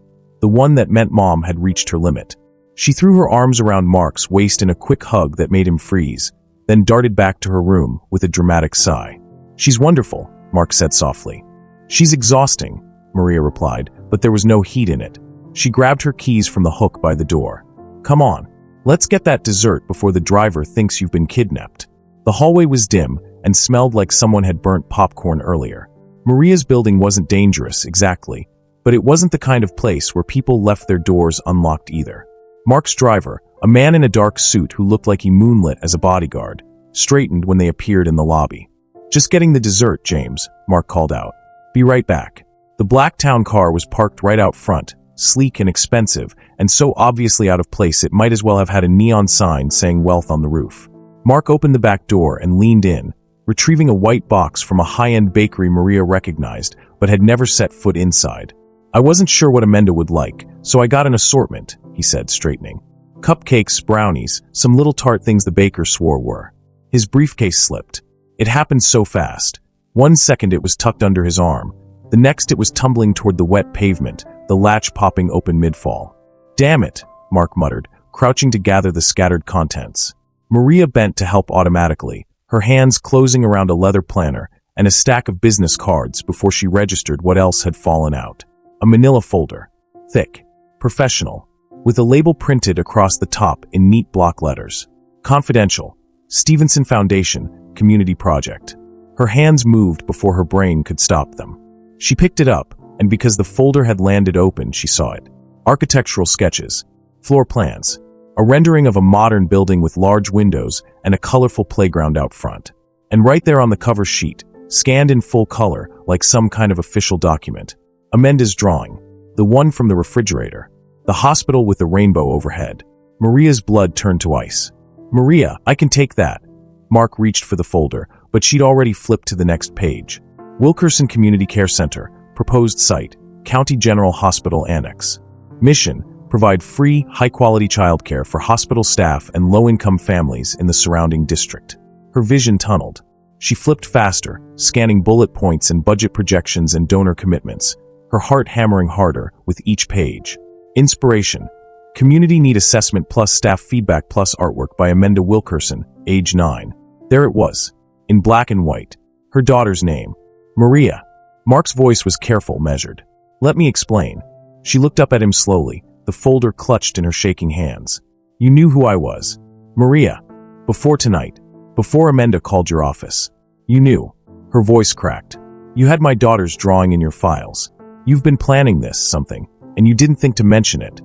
S1: the one that meant Mom had reached her limit. She threw her arms around Mark's waist in a quick hug that made him freeze, then darted back to her room with a dramatic sigh. "She's wonderful," Mark said softly. "She's exhausting," Maria replied, but there was no heat in it. She grabbed her keys from the hook by the door. "Come on. Let's get that dessert before the driver thinks you've been kidnapped." The hallway was dim and smelled like someone had burnt popcorn earlier. Maria's building wasn't dangerous, exactly, but it wasn't the kind of place where people left their doors unlocked either. Mark's driver, a man in a dark suit who looked like he moonlit as a bodyguard, straightened when they appeared in the lobby. "Just getting the dessert, James," Mark called out. "Be right back." The black town car was parked right out front, sleek and expensive, and so obviously out of place it might as well have had a neon sign saying wealth on the roof. Mark opened the back door and leaned in, retrieving a white box from a high-end bakery Maria recognized, but had never set foot inside. "I wasn't sure what Amanda would like, so I got an assortment," he said, straightening. "Cupcakes, brownies, some little tart things the baker swore were." His briefcase slipped. It happened so fast. 1 second it was tucked under his arm. The next it was tumbling toward the wet pavement, the latch popping open mid-fall. "Damn it," Mark muttered, crouching to gather the scattered contents. Maria bent to help automatically, her hands closing around a leather planner and a stack of business cards before she registered what else had fallen out. A manila folder. Thick. Professional. With a label printed across the top in neat block letters. Confidential. Stevenson Foundation, Community Project. Her hands moved before her brain could stop them. She picked it up, and because the folder had landed open, she saw it. Architectural sketches. Floor plans. A rendering of a modern building with large windows and a colorful playground out front. And right there on the cover sheet, scanned in full color like some kind of official document, Amenda's drawing, the one from the refrigerator, the hospital with the rainbow overhead. Maria's blood turned to ice. "Maria, I can take that." Mark reached for the folder, but she'd already flipped to the next page. Wilkerson Community Care Center, proposed site, County General Hospital Annex. Mission, provide free, high-quality childcare for hospital staff and low-income families in the surrounding district. Her vision tunneled. She flipped faster, scanning bullet points and budget projections and donor commitments, her heart hammering harder with each page. Inspiration, Community Need Assessment plus Staff Feedback plus Artwork by Amanda Wilkerson, age 9. There it was, in black and white. Her daughter's name, Maria. Mark's voice was careful, measured. "Let me explain." She looked up at him slowly, the folder clutched in her shaking hands. "You knew who I was, Maria. Before tonight. Before Amanda called your office. You knew." Her voice cracked. "You had my daughter's drawing in your files. You've been planning this, something, and you didn't think to mention it.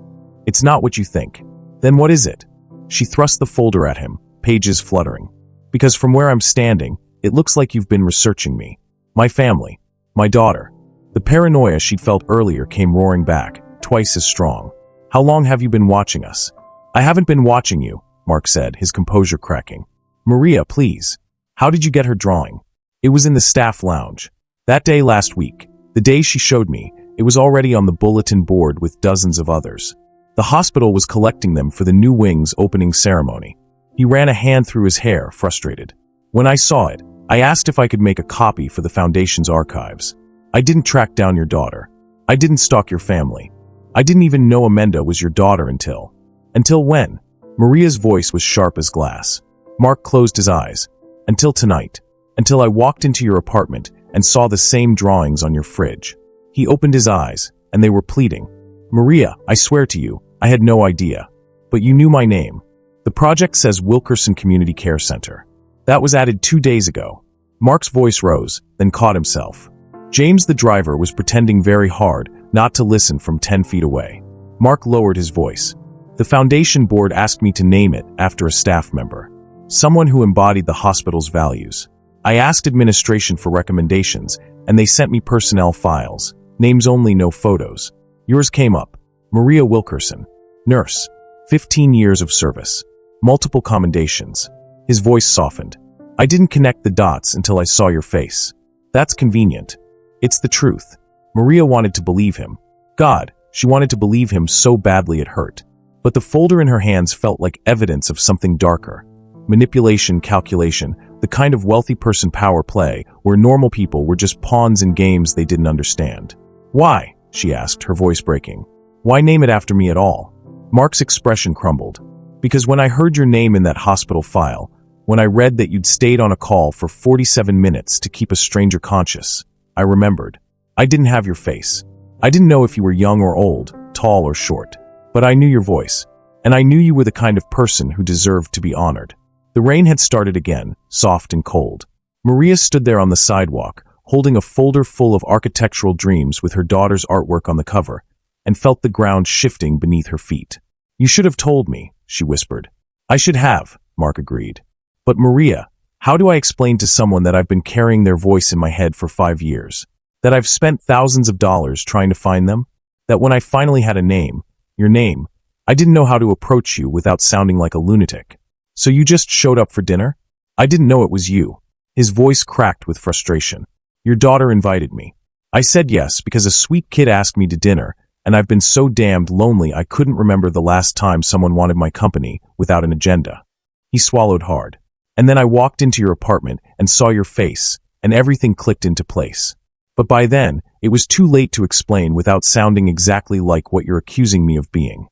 S1: It's not what you think. Then what is it?" She thrust the folder at him, pages fluttering. "Because from where I'm standing, it looks like you've been researching me. My family. My daughter." The paranoia she'd felt earlier came roaring back, twice as strong. "How long have you been watching us?" "I haven't been watching you," Mark said, his composure cracking. "Maria, please. How did you get her drawing?" "It was in the staff lounge. That day last week. The day she showed me, it was already on the bulletin board with dozens of others. The hospital was collecting them for the new wing's opening ceremony." He ran a hand through his hair, frustrated. "When I saw it, I asked if I could make a copy for the Foundation's archives. I didn't track down your daughter. I didn't stalk your family. I didn't even know Amanda was your daughter until..." "Until when?" Maria's voice was sharp as glass. Mark closed his eyes. "Until tonight. Until I walked into your apartment and saw the same drawings on your fridge." He opened his eyes, and they were pleading. "Maria, I swear to you, I had no idea. But you knew my name. The project says Wilkerson Community Care Center. That was added 2 days ago." Mark's voice rose, then caught himself. James the driver was pretending very hard not to listen from 10 feet away. Mark lowered his voice. "The Foundation board asked me to name it after a staff member. Someone who embodied the hospital's values. I asked administration for recommendations, and they sent me personnel files. Names only, no photos. Yours came up. Maria Wilkerson. Nurse. 15 years of service. Multiple commendations." His voice softened. "I didn't connect the dots until I saw your face. That's convenient. It's the truth." Maria wanted to believe him. God, she wanted to believe him so badly it hurt. But the folder in her hands felt like evidence of something darker. Manipulation, calculation, the kind of wealthy person power play where normal people were just pawns in games they didn't understand. "Why?" she asked, her voice breaking. "Why name it after me at all?" Mark's expression crumbled. "Because when I heard your name in that hospital file, when I read that you'd stayed on a call for 47 minutes to keep a stranger conscious, I remembered. I didn't have your face. I didn't know if you were young or old, tall or short. But I knew your voice. And I knew you were the kind of person who deserved to be honored." The rain had started again, soft and cold. Maria stood there on the sidewalk, holding a folder full of architectural dreams with her daughter's artwork on the cover, and felt the ground shifting beneath her feet. "You should have told me," she whispered. "I should have," Mark agreed. "But Maria, how do I explain to someone that I've been carrying their voice in my head for 5 years? That I've spent thousands of dollars trying to find them? That when I finally had a name, your name, I didn't know how to approach you without sounding like a lunatic. So you just showed up for dinner? I didn't know it was you." His voice cracked with frustration. "Your daughter invited me. I said yes because a sweet kid asked me to dinner, and I've been so damned lonely I couldn't remember the last time someone wanted my company without an agenda." He swallowed hard. "And then I walked into your apartment and saw your face, and everything clicked into place. But by then, it was too late to explain without sounding exactly like what you're accusing me of being."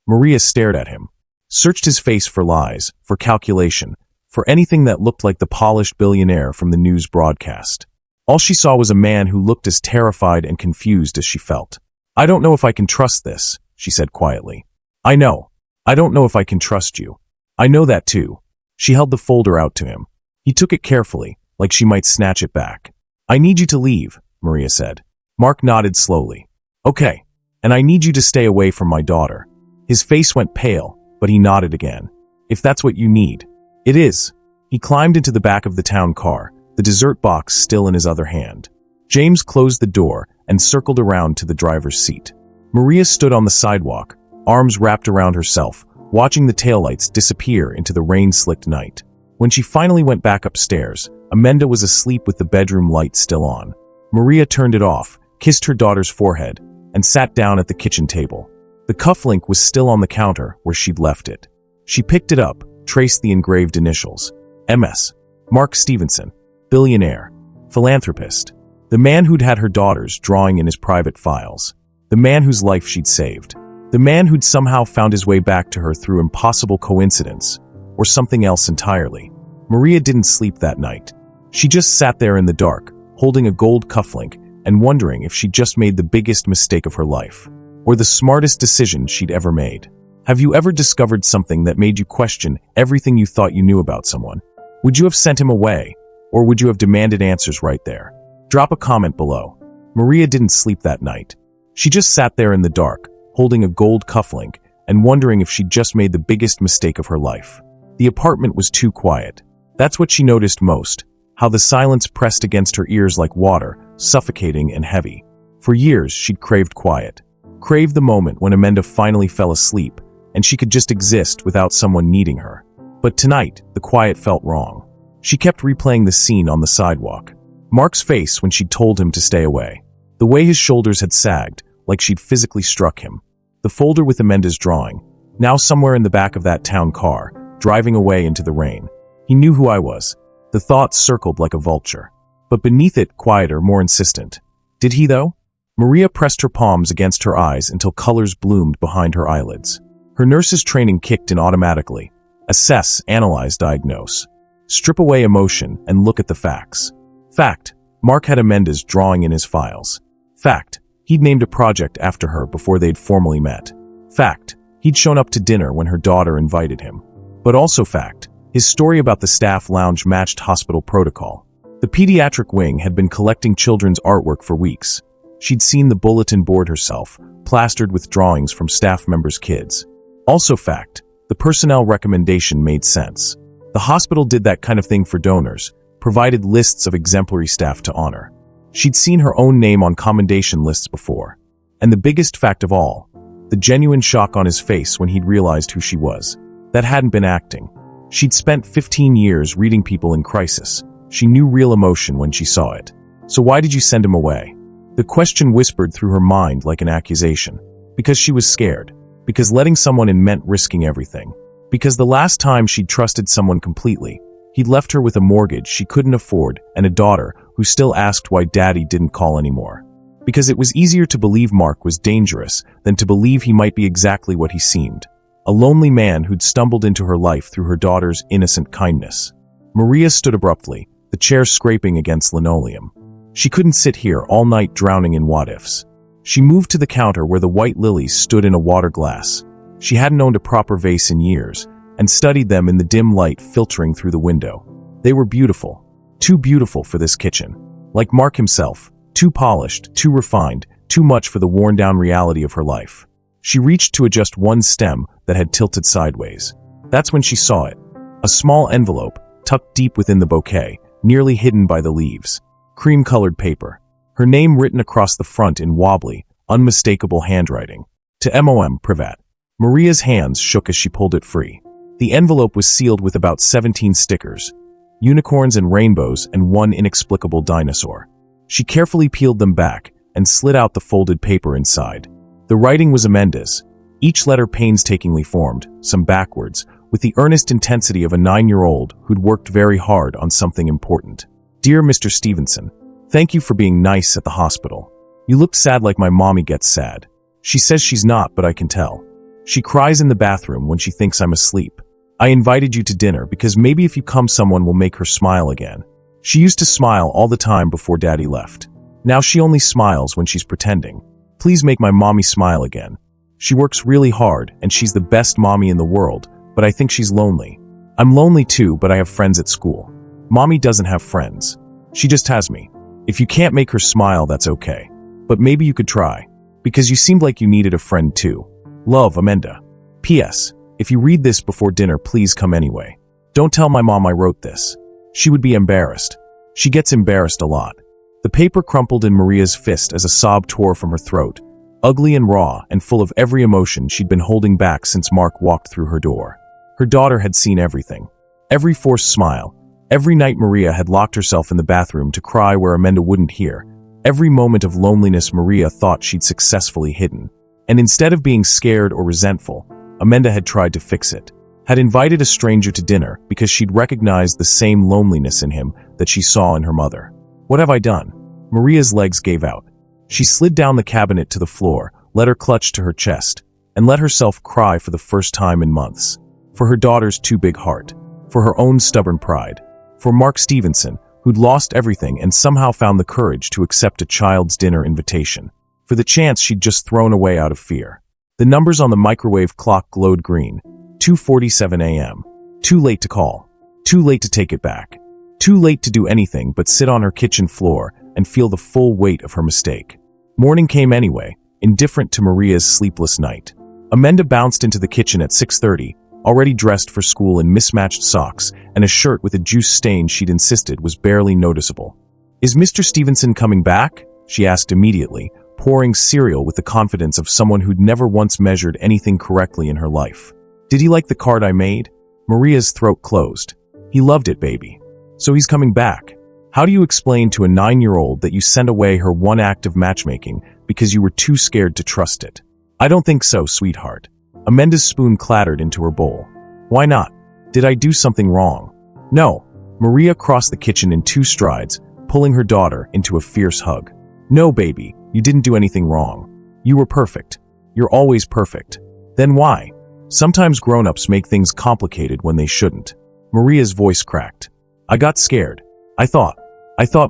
S1: Maria stared at him, searched his face for lies, for calculation, for anything that looked like the polished billionaire from the news broadcast. All she saw was a man who looked as terrified and confused as she felt. "I don't know if I can trust this," she said quietly. "I know. I don't know if I can trust you. I know that too." She held the folder out to him. He took it carefully, like she might snatch it back. "I need you to leave," Maria said. Mark nodded slowly. "Okay, and I need you to stay away from my daughter." His face went pale, but he nodded again. "If that's what you need." "It is." He climbed into the back of the town car, the dessert box still in his other hand. James closed the door and circled around to the driver's seat. Maria stood on the sidewalk, arms wrapped around herself, watching the taillights disappear into the rain-slicked night. When she finally went back upstairs, Amanda was asleep with the bedroom light still on. Maria turned it off, kissed her daughter's forehead, and sat down at the kitchen table. The cufflink was still on the counter where she'd left it. She picked it up, traced the engraved initials. MS. Mark Stevenson. Billionaire. Philanthropist. The man who'd had her daughters drawing in his private files. The man whose life she'd saved. The man who'd somehow found his way back to her through impossible coincidence, or something else entirely. Maria didn't sleep that night. She just sat there in the dark, holding a gold cufflink, and wondering if she'd just made the biggest mistake of her life, or the smartest decision she'd ever made. Have you ever discovered something that made you question everything you thought you knew about someone? Would you have sent him away, or would you have demanded answers right there? Drop a comment below. Maria didn't sleep that night. She just sat there in the dark, holding a gold cufflink, and wondering if she'd just made the biggest mistake of her life. The apartment was too quiet. That's what she noticed most, how the silence pressed against her ears like water, suffocating and heavy. For years, she'd craved quiet. Craved the moment when Amanda finally fell asleep, and she could just exist without someone needing her. But tonight, the quiet felt wrong. She kept replaying the scene on the sidewalk. Mark's face when she'd told him to stay away. The way his shoulders had sagged, like she'd physically struck him. The folder with Amanda's drawing, now somewhere in the back of that town car, driving away into the rain. He knew who I was. The thought circled like a vulture. But beneath it, quieter, more insistent. Did he, though? Maria pressed her palms against her eyes until colors bloomed behind her eyelids. Her nurse's training kicked in automatically. Assess, analyze, diagnose. Strip away emotion and look at the facts. Fact: Mark had Amanda's drawing in his files. Fact: he'd named a project after her before they'd formally met. Fact: he'd shown up to dinner when her daughter invited him. But also fact: his story about the staff lounge matched hospital protocol. The pediatric wing had been collecting children's artwork for weeks. She'd seen the bulletin board herself, plastered with drawings from staff members' kids. Also fact: the personnel recommendation made sense. The hospital did that kind of thing for donors, provided lists of exemplary staff to honor. She'd seen her own name on commendation lists before. And the biggest fact of all, the genuine shock on his face when he'd realized who she was. That hadn't been acting. She'd spent 15 years reading people in crisis. She knew real emotion when she saw it. So why did you send him away? The question whispered through her mind like an accusation. Because she was scared. Because letting someone in meant risking everything. Because the last time she'd trusted someone completely, he'd left her with a mortgage she couldn't afford and a daughter who still asked why daddy didn't call anymore. Because it was easier to believe Mark was dangerous than to believe he might be exactly what he seemed. A lonely man who'd stumbled into her life through her daughter's innocent kindness. Maria stood abruptly, the chair scraping against linoleum. She couldn't sit here all night drowning in what-ifs. She moved to the counter where the white lilies stood in a water glass. She hadn't owned a proper vase in years, and studied them in the dim light filtering through the window. They were beautiful. Too beautiful for this kitchen. Like Mark himself, too polished, too refined, too much for the worn-down reality of her life. She reached to adjust one stem that had tilted sideways. That's when she saw it. A small envelope, tucked deep within the bouquet, nearly hidden by the leaves. Cream-colored paper. Her name written across the front in wobbly, unmistakable handwriting. To M.O.M. Privat. Maria's hands shook as she pulled it free. The envelope was sealed with about 17 stickers. Unicorns and rainbows and one inexplicable dinosaur. She carefully peeled them back and slid out the folded paper inside. The writing was Amanda's, each letter painstakingly formed, some backwards, with the earnest intensity of a 9-year-old who'd worked very hard on something important. Dear Mr. Stevenson, thank you for being nice at the hospital. You looked sad like my mommy gets sad. She says she's not, but I can tell. She cries in the bathroom when she thinks I'm asleep. I invited you to dinner because maybe if you come someone will make her smile again. She used to smile all the time before Daddy left. Now she only smiles when she's pretending. Please make my mommy smile again. She works really hard and she's the best mommy in the world, but I think she's lonely. I'm lonely too, but I have friends at school. Mommy doesn't have friends. She just has me. If you can't make her smile, that's okay. But maybe you could try. Because you seemed like you needed a friend too. Love, Amanda. P.S. If you read this before dinner, please come anyway. Don't tell my mom I wrote this. She would be embarrassed. She gets embarrassed a lot. The paper crumpled in Maria's fist as a sob tore from her throat, ugly and raw and full of every emotion she'd been holding back since Mark walked through her door. Her daughter had seen everything. Every forced smile. Every night Maria had locked herself in the bathroom to cry where Amanda wouldn't hear. Every moment of loneliness Maria thought she'd successfully hidden. And instead of being scared or resentful, Amanda had tried to fix it. Had invited a stranger to dinner because she'd recognized the same loneliness in him that she saw in her mother. What have I done? Maria's legs gave out. She slid down the cabinet to the floor, let her clutch to her chest, and let herself cry for the first time in months. For her daughter's too big heart. For her own stubborn pride. For Mark Stevenson, who'd lost everything and somehow found the courage to accept a child's dinner invitation. For the chance she'd just thrown away out of fear. The numbers on the microwave clock glowed green. 2:47 a.m. Too late to call. Too late to take it back. Too late to do anything but sit on her kitchen floor and feel the full weight of her mistake. Morning came anyway, indifferent to Maria's sleepless night. Amanda bounced into the kitchen at 6:30, already dressed for school in mismatched socks and a shirt with a juice stain she'd insisted was barely noticeable. "Is Mr. Stevenson coming back?" she asked immediately, pouring cereal with the confidence of someone who'd never once measured anything correctly in her life. "Did he like the card I made?" Maria's throat closed. "He loved it, baby." "So he's coming back." How do you explain to a 9-year-old that you sent away her one act of matchmaking because you were too scared to trust it? "I don't think so, sweetheart." Amanda's spoon clattered into her bowl. "Why not? Did I do something wrong?" "No." Maria crossed the kitchen in 2 strides, pulling her daughter into a fierce hug. "No, baby, you didn't do anything wrong. You were perfect. You're always perfect. Then why? Sometimes grown-ups make things complicated when they shouldn't." Maria's voice cracked. "I got scared. I thought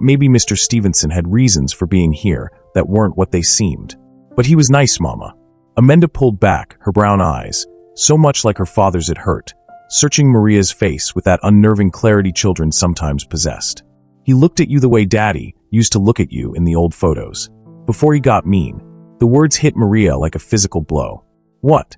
S1: maybe Mr. Stevenson had reasons for being here that weren't what they seemed. But he was nice, Mama." Amanda pulled back, her brown eyes, so much like her father's it hurt, searching Maria's face with that unnerving clarity children sometimes possessed. "He looked at you the way Daddy used to look at you in the old photos. Before he got mean." The words hit Maria like a physical blow. "What?"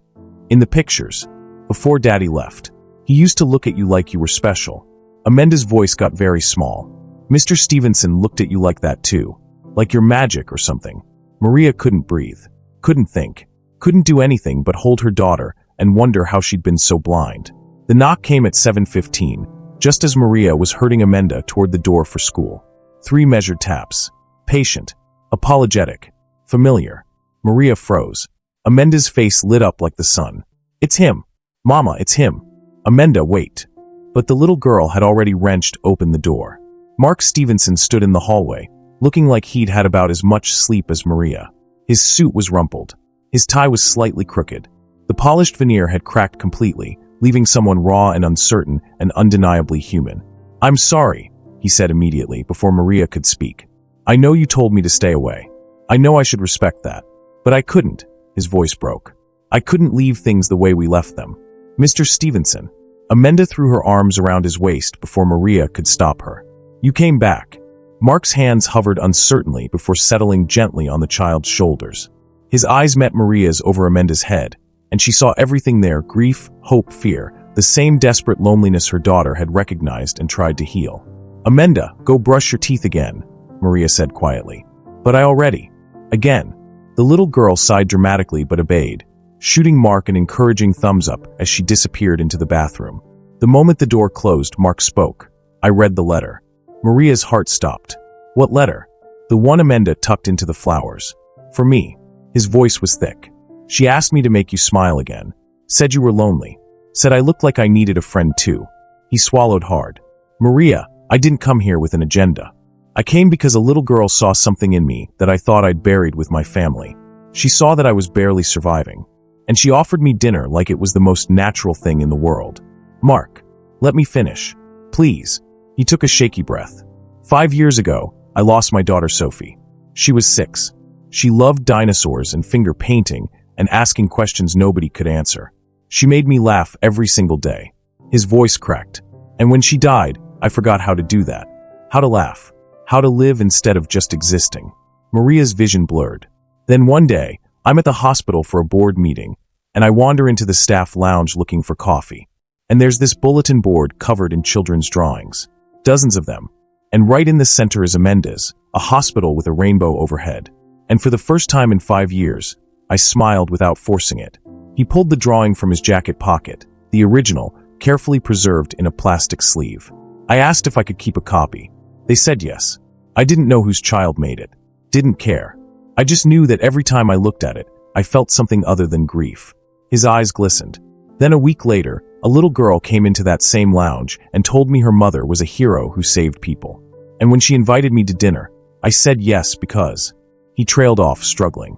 S1: "In the pictures. Before Daddy left. He used to look at you like you were special." Amanda's voice got very small. "Mr. Stevenson looked at you like that too. Like you're magic or something." Maria couldn't breathe. Couldn't think. Couldn't do anything but hold her daughter and wonder how she'd been so blind. The knock came at 7:15, just as Maria was herding Amanda toward the door for school. 3 measured taps. Patient. Apologetic. Familiar. Maria froze. Amanda's face lit up like the sun. "It's him. Mama, it's him." "Amanda, wait." But the little girl had already wrenched open the door. Mark Stevenson stood in the hallway, looking like he'd had about as much sleep as Maria. His suit was rumpled. His tie was slightly crooked. The polished veneer had cracked completely, leaving someone raw and uncertain and undeniably human. "I'm sorry," he said immediately, before Maria could speak. "I know you told me to stay away. I know I should respect that. But I couldn't." His voice broke. "I couldn't leave things the way we left them. Mr. Stevenson." Amanda threw her arms around his waist before Maria could stop her. "You came back." Mark's hands hovered uncertainly before settling gently on the child's shoulders. His eyes met Maria's over Amanda's head, and she saw everything there: grief, hope, fear, the same desperate loneliness her daughter had recognized and tried to heal. "Amanda, go brush your teeth again," Maria said quietly. "But I already." "Again." The little girl sighed dramatically but obeyed, shooting Mark an encouraging thumbs up as she disappeared into the bathroom. The moment the door closed, Mark spoke. "I read the letter." Maria's heart stopped. "What letter?" "The one Amanda tucked into the flowers. For me." His voice was thick. "She asked me to make you smile again. Said you were lonely. Said I looked like I needed a friend too." He swallowed hard. "Maria, I didn't come here with an agenda. I came because a little girl saw something in me that I thought I'd buried with my family. She saw that I was barely surviving. And she offered me dinner like it was the most natural thing in the world." "Mark, let me finish. Please." He took a shaky breath. 5 years ago, I lost my daughter Sophie. She was 6. She loved dinosaurs and finger painting and asking questions nobody could answer. She made me laugh every single day. His voice cracked. "And when she died, I forgot how to do that. How to laugh. How to live instead of just existing." Maria's vision blurred. "Then one day, I'm at the hospital for a board meeting, and I wander into the staff lounge looking for coffee. And there's this bulletin board covered in children's drawings. Dozens of them. And right in the center is Amanda's, a hospital with a rainbow overhead. And for the first time in 5 years, I smiled without forcing it. He pulled the drawing from his jacket pocket, the original, carefully preserved in a plastic sleeve. I asked if I could keep a copy. They said yes. I didn't know whose child made it. Didn't care. I just knew that every time I looked at it, I felt something other than grief. His eyes glistened. Then a week later, a little girl came into that same lounge and told me her mother was a hero who saved people. And when she invited me to dinner, I said yes because... He trailed off, struggling.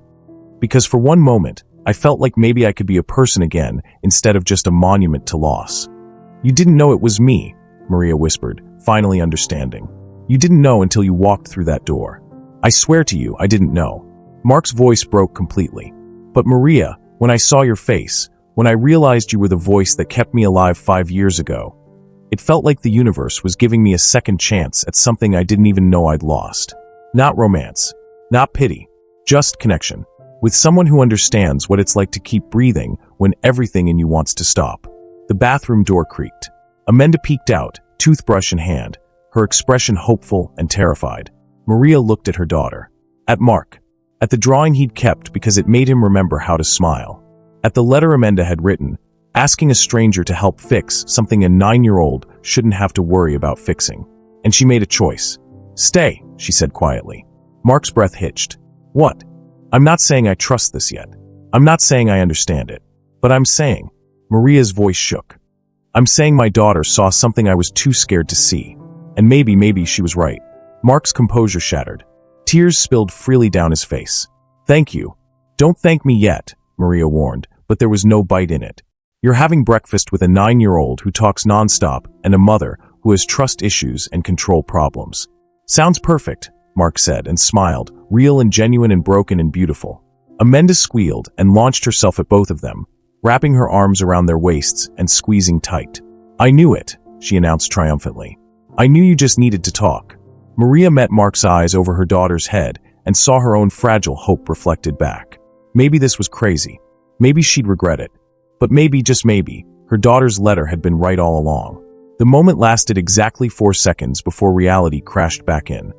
S1: Because for one moment, I felt like maybe I could be a person again instead of just a monument to loss. You didn't know it was me, Maria whispered, finally understanding. You didn't know until you walked through that door. I swear to you, I didn't know. Mark's voice broke completely. But Maria, when I saw your face, when I realized you were the voice that kept me alive 5 years ago, it felt like the universe was giving me a second chance at something I didn't even know I'd lost. Not romance. Not pity. Just connection. With someone who understands what it's like to keep breathing when everything in you wants to stop. The bathroom door creaked. Amanda peeked out, toothbrush in hand, her expression hopeful and terrified. Maria looked at her daughter. At Mark. At the drawing he'd kept because it made him remember how to smile. At the letter Amanda had written, asking a stranger to help fix something a 9-year-old shouldn't have to worry about fixing. And she made a choice. Stay, she said quietly. Mark's breath hitched. What? I'm not saying I trust this yet. I'm not saying I understand it. But I'm saying... Maria's voice shook. I'm saying my daughter saw something I was too scared to see. And maybe she was right. Mark's composure shattered. Tears spilled freely down his face. Thank you. Don't thank me yet, Maria warned, but there was no bite in it. You're having breakfast with a 9-year-old who talks nonstop and a mother who has trust issues and control problems. Sounds perfect, Mark said and smiled, real and genuine and broken and beautiful. Amanda squealed and launched herself at both of them, wrapping her arms around their waists and squeezing tight. I knew it, she announced triumphantly. I knew you just needed to talk. Maria met Mark's eyes over her daughter's head and saw her own fragile hope reflected back. Maybe this was crazy. Maybe she'd regret it. But maybe, just maybe, her daughter's letter had been right all along. The moment lasted exactly 4 seconds before reality crashed back in.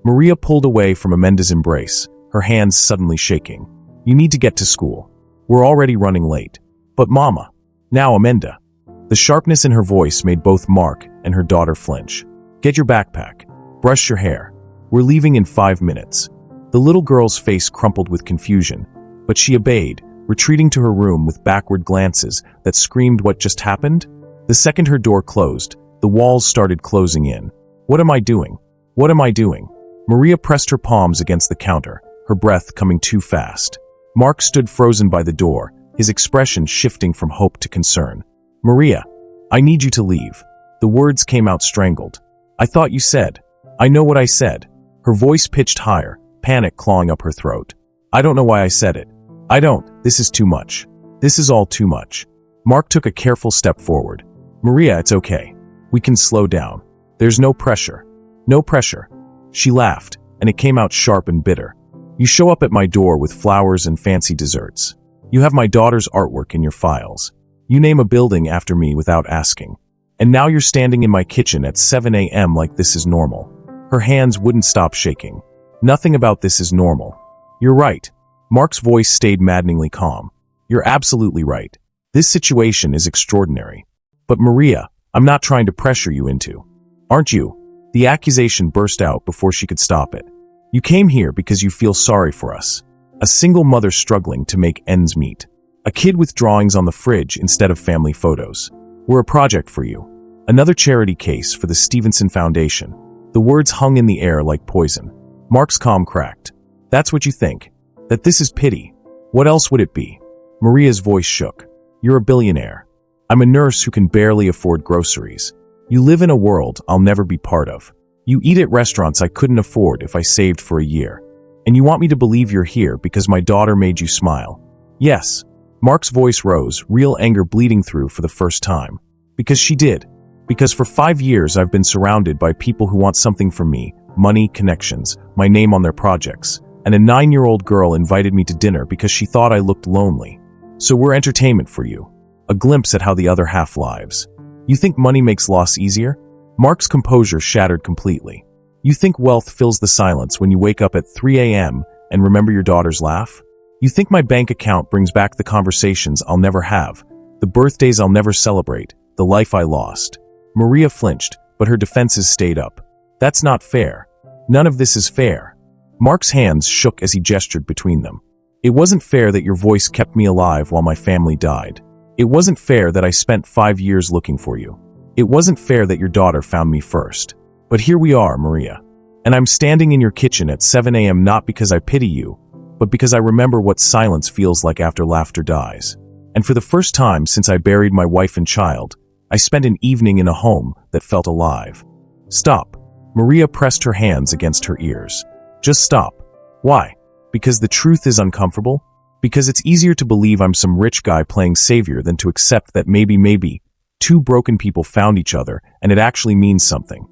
S1: Maria pulled away from Amanda's embrace, her hands suddenly shaking. You need to get to school. We're already running late. But Mama. Now Amanda. The sharpness in her voice made both Mark and her daughter flinch. Get your backpack. Brush your hair. We're leaving in 5 minutes. The little girl's face crumpled with confusion, but she obeyed, retreating to her room with backward glances that screamed what just happened. The second her door closed, the walls started closing in. What am I doing? What am I doing? Maria pressed her palms against the counter, her breath coming too fast. Mark stood frozen by the door, his expression shifting from hope to concern. Maria, I need you to leave. The words came out strangled. I thought you said. I know what I said. Her voice pitched higher, panic clawing up her throat. I don't know why I said it. I don't. This is too much. This is all too much. Mark took a careful step forward. Maria, it's okay. We can slow down. There's no pressure. No pressure. She laughed, and it came out sharp and bitter. You show up at my door with flowers and fancy desserts. You have my daughter's artwork in your files. You name a building after me without asking. And now you're standing in my kitchen at 7 a.m. like this is normal. Her hands wouldn't stop shaking. Nothing about this is normal. You're right. Mark's voice stayed maddeningly calm. You're absolutely right. This situation is extraordinary. But Maria, I'm not trying to pressure you into. Aren't you? The accusation burst out before she could stop it. You came here because you feel sorry for us. A single mother struggling to make ends meet. A kid with drawings on the fridge instead of family photos. We're a project for you. Another charity case for the Stevenson Foundation. The words hung in the air like poison. Mark's calm cracked. That's what you think? That this is pity? What else would it be? Maria's voice shook. You're a billionaire. I'm a nurse who can barely afford groceries. You live in a world I'll never be part of. You eat at restaurants I couldn't afford if I saved for a year. And you want me to believe you're here because my daughter made you smile. Yes. Mark's voice rose, real anger bleeding through for the first time. Because she did. Because for 5 years I've been surrounded by people who want something from me, money, connections, my name on their projects. And a 9-year-old girl invited me to dinner because she thought I looked lonely. So we're entertainment for you. A glimpse at how the other half lives. You think money makes loss easier? Mark's composure shattered completely. You think wealth fills the silence when you wake up at 3 a.m. and remember your daughter's laugh? You think my bank account brings back the conversations I'll never have, the birthdays I'll never celebrate, the life I lost? Maria flinched, but her defenses stayed up. That's not fair. None of this is fair. Mark's hands shook as he gestured between them. It wasn't fair that your voice kept me alive while my family died. It wasn't fair that I spent 5 years looking for you. It wasn't fair that your daughter found me first. But here we are, Maria. And I'm standing in your kitchen at 7 a.m. not because I pity you, but because I remember what silence feels like after laughter dies. And for the first time since I buried my wife and child, I spent an evening in a home that felt alive. Stop. Maria pressed her hands against her ears. Just stop. Why? Because the truth is uncomfortable? Because it's easier to believe I'm some rich guy playing savior than to accept that maybe, two broken people found each other and it actually means something.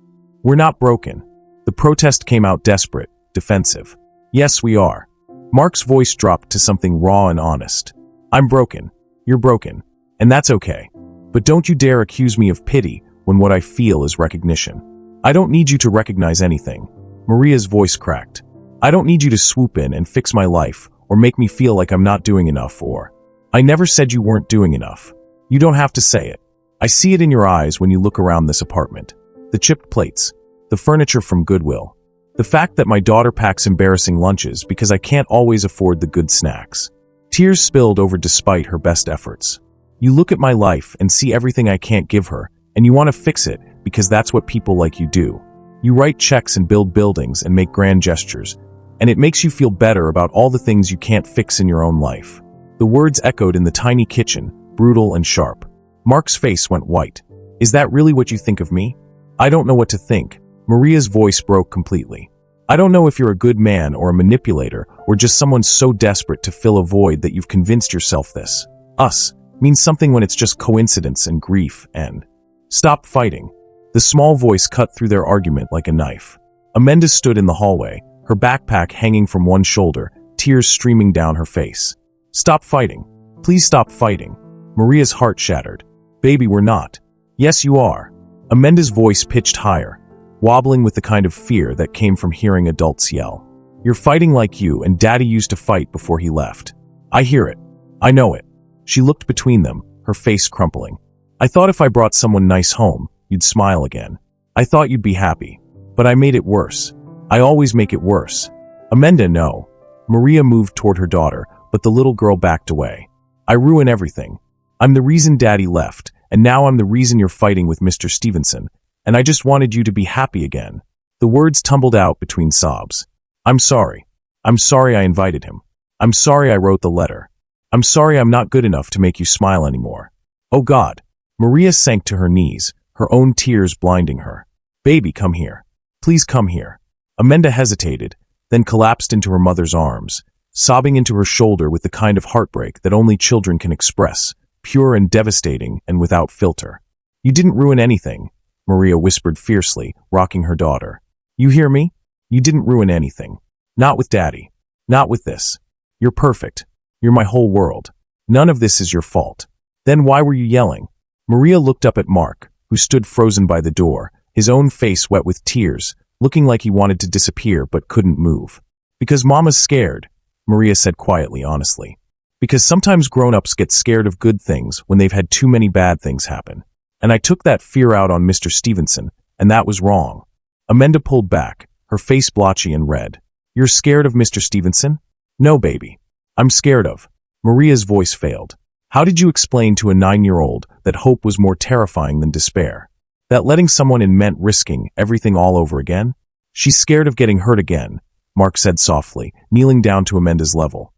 S1: We're not broken. The protest came out desperate, defensive. Yes, we are. Mark's voice dropped to something raw and honest. I'm broken. You're broken. And that's okay. But don't you dare accuse me of pity when what I feel is recognition. I don't need you to recognize anything. Maria's voice cracked. I don't need you to swoop in and fix my life or make me feel like I'm not doing enough or... I never said you weren't doing enough. You don't have to say it. I see it in your eyes when you look around this apartment. The chipped plates. The furniture from Goodwill. The fact that my daughter packs embarrassing lunches because I can't always afford the good snacks. Tears spilled over despite her best efforts. You look at my life and see everything I can't give her, and you want to fix it because that's what people like you do. You write checks and build buildings and make grand gestures, and it makes you feel better about all the things you can't fix in your own life. The words echoed in the tiny kitchen, brutal and sharp. Mark's face went white. Is that really what you think of me? I don't know what to think. Maria's voice broke completely. I don't know if you're a good man or a manipulator or just someone so desperate to fill a void that you've convinced yourself this. Us means something when it's just coincidence and grief and... Stop fighting. The small voice cut through their argument like a knife. Amanda stood in the hallway, her backpack hanging from one shoulder, tears streaming down her face. Stop fighting. Please stop fighting. Maria's heart shattered. Baby, we're not. Yes, you are. Amanda's voice pitched higher, wobbling with the kind of fear that came from hearing adults yell. You're fighting like you and Daddy used to fight before he left. I hear it. I know it. She looked between them, her face crumpling. I thought if I brought someone nice home, you'd smile again. I thought you'd be happy. But I made it worse. I always make it worse. Amanda, no. Maria moved toward her daughter, but the little girl backed away. I ruin everything. I'm the reason Daddy left, and now I'm the reason you're fighting with Mr. Stevenson, and I just wanted you to be happy again. The words tumbled out between sobs. I'm sorry. I'm sorry I invited him. I'm sorry I wrote the letter. I'm sorry I'm not good enough to make you smile anymore. Oh God. Maria sank to her knees, her own tears blinding her. Baby, come here. Please come here. Amanda hesitated, then collapsed into her mother's arms, sobbing into her shoulder with the kind of heartbreak that only children can express, pure and devastating and without filter. You didn't ruin anything, Maria whispered fiercely, rocking her daughter. You hear me? You didn't ruin anything. Not with Daddy. Not with this. You're perfect. You're my whole world. None of this is your fault. Then why were you yelling? Maria looked up at Mark, who stood frozen by the door, his own face wet with tears, looking like he wanted to disappear but couldn't move. Because Mama's scared, Maria said quietly, honestly. Because sometimes grown-ups get scared of good things when they've had too many bad things happen. And I took that fear out on Mr. Stevenson, and that was wrong. Amanda pulled back, her face blotchy and red. You're scared of Mr. Stevenson? No, baby. I'm scared of... Maria's voice failed. How did you explain to a 9-year-old that hope was more terrifying than despair? That letting someone in meant risking everything all over again? She's scared of getting hurt again, Mark said softly, kneeling down to Amanda's level.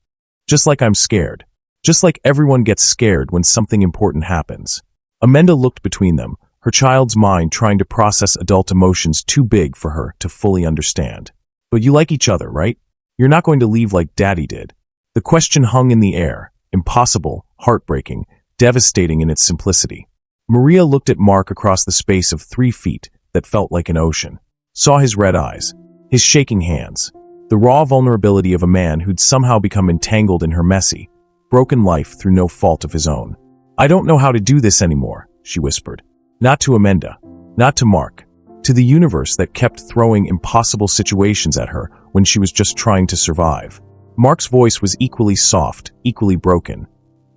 S1: Just like I'm scared. Just like everyone gets scared when something important happens. Amanda looked between them, her child's mind trying to process adult emotions too big for her to fully understand. But you like each other, right? You're not going to leave like Daddy did. The question hung in the air, impossible, heartbreaking, devastating in its simplicity. Maria looked at Mark across the space of 3 feet that felt like an ocean, saw his red eyes, his shaking hands, the raw vulnerability of a man who'd somehow become entangled in her messy, broken life through no fault of his own. I don't know how to do this anymore, she whispered. Not to Amanda. Not to Mark. To the universe that kept throwing impossible situations at her when she was just trying to survive. Mark's voice was equally soft, equally broken.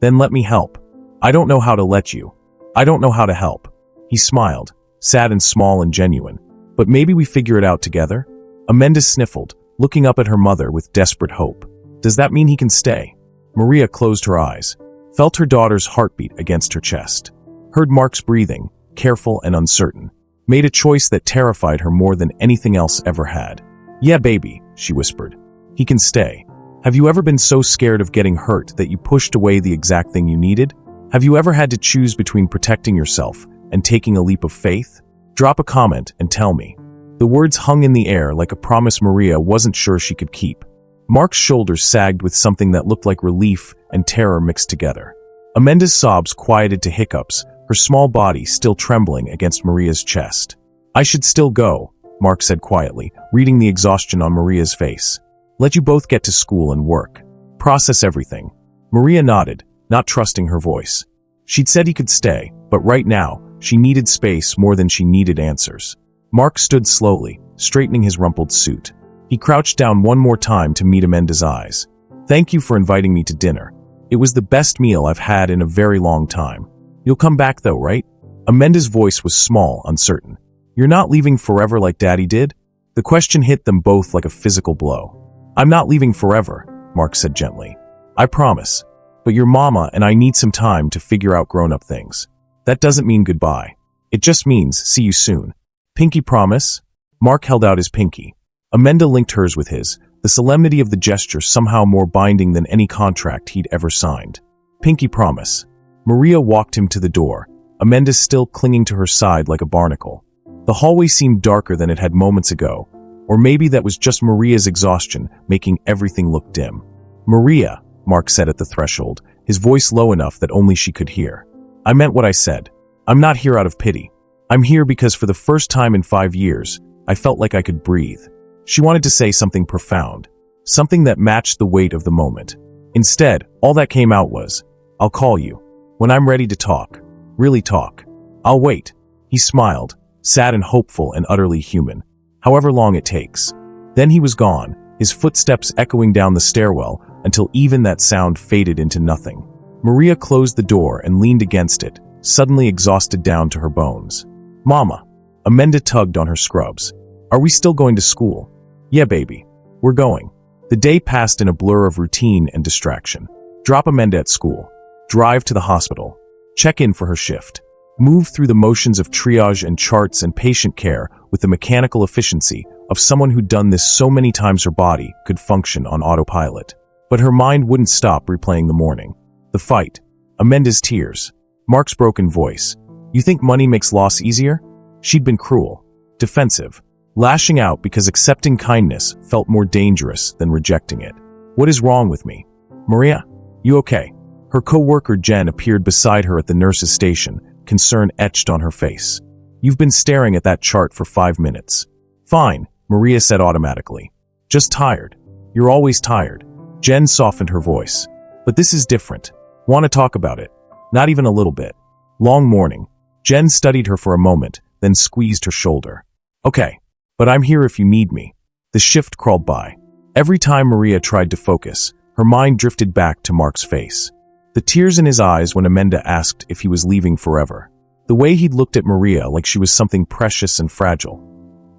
S1: Then let me help. I don't know how to let you. I don't know how to help. He smiled, sad and small and genuine. But maybe we figure it out together? Amanda sniffled, looking up at her mother with desperate hope. Does that mean he can stay? Maria closed her eyes, felt her daughter's heartbeat against her chest, heard Mark's breathing, careful and uncertain, made a choice that terrified her more than anything else ever had. Yeah, baby, she whispered. He can stay. Have you ever been so scared of getting hurt that you pushed away the exact thing you needed? Have you ever had to choose between protecting yourself and taking a leap of faith? Drop a comment and tell me. The words hung in the air like a promise Maria wasn't sure she could keep. Mark's shoulders sagged with something that looked like relief and terror mixed together. Amanda's sobs quieted to hiccups, her small body still trembling against Maria's chest. I should still go, Mark said quietly, reading the exhaustion on Maria's face. Let you both get to school and work. Process everything. Maria nodded, not trusting her voice. She'd said he could stay, but right now, she needed space more than she needed answers. Mark stood slowly, straightening his rumpled suit. He crouched down one more time to meet Amanda's eyes. Thank you for inviting me to dinner. It was the best meal I've had in a very long time. You'll come back though, right? Amanda's voice was small, uncertain. You're not leaving forever like Daddy did? The question hit them both like a physical blow. I'm not leaving forever, Mark said gently. I promise. But your mama and I need some time to figure out grown-up things. That doesn't mean goodbye. It just means see you soon. Pinky promise? Mark held out his pinky. Amanda linked hers with his, the solemnity of the gesture somehow more binding than any contract he'd ever signed. Pinky promise. Maria walked him to the door, Amanda still clinging to her side like a barnacle. The hallway seemed darker than it had moments ago, or maybe that was just Maria's exhaustion making everything look dim. Maria, Mark said at the threshold, his voice low enough that only she could hear. I meant what I said. I'm not here out of pity. I'm here because for the first time in 5 years, I felt like I could breathe. She wanted to say something profound, something that matched the weight of the moment. Instead, all that came out was, I'll call you. When I'm ready to talk. Really talk. I'll wait. He smiled, sad and hopeful and utterly human. However long it takes. Then he was gone, his footsteps echoing down the stairwell until even that sound faded into nothing. Maria closed the door and leaned against it, suddenly exhausted down to her bones. Mama. Amanda tugged on her scrubs. Are we still going to school? Yeah, baby. We're going. The day passed in a blur of routine and distraction. Drop Amanda at school. Drive to the hospital. Check in for her shift. Move through the motions of triage and charts and patient care with the mechanical efficiency of someone who'd done this so many times her body could function on autopilot. But her mind wouldn't stop replaying the morning. The fight. Amanda's tears. Mark's broken voice. You think money makes loss easier? She'd been cruel. Defensive. Lashing out because accepting kindness felt more dangerous than rejecting it. What is wrong with me? Maria? You okay? Her co-worker Jen appeared beside her at the nurse's station, concern etched on her face. You've been staring at that chart for 5 minutes. Fine, Maria said automatically. Just tired. You're always tired. Jen softened her voice. But this is different. Want to talk about it? Not even a little bit. Long morning. Jen studied her for a moment, then squeezed her shoulder. Okay, but I'm here if you need me. The shift crawled by. Every time Maria tried to focus, her mind drifted back to Mark's face. The tears in his eyes when Amanda asked if he was leaving forever. The way he'd looked at Maria like she was something precious and fragile.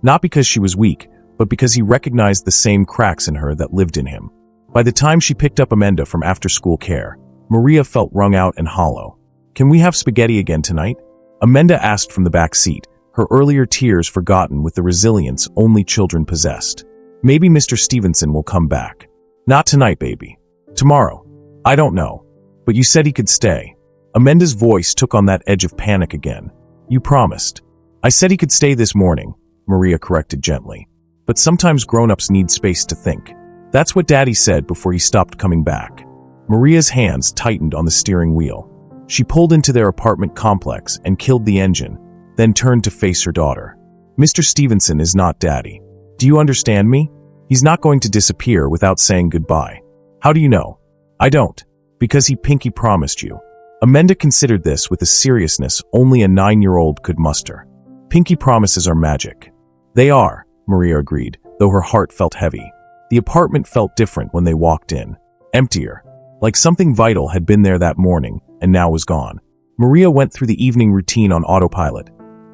S1: Not because she was weak, but because he recognized the same cracks in her that lived in him. By the time she picked up Amanda from after-school care, Maria felt wrung out and hollow. Can we have spaghetti again tonight? Amanda asked from the back seat, her earlier tears forgotten with the resilience only children possessed. Maybe Mr. Stevenson will come back. Not tonight, baby. Tomorrow. I don't know. But you said he could stay. Amanda's voice took on that edge of panic again. You promised. I said he could stay this morning, Maria corrected gently. But sometimes grown-ups need space to think. That's what Daddy said before he stopped coming back. Maria's hands tightened on the steering wheel. She pulled into their apartment complex and killed the engine, then turned to face her daughter. Mr. Stevenson is not Daddy. Do you understand me? He's not going to disappear without saying goodbye. How do you know? I don't. Because he pinky promised you. Amanda considered this with a seriousness only a 9-year-old could muster. Pinky promises are magic. They are, Maria agreed, though her heart felt heavy. The apartment felt different when they walked in. Emptier. Like something vital had been there that morning and now was gone. Maria went through the evening routine on autopilot.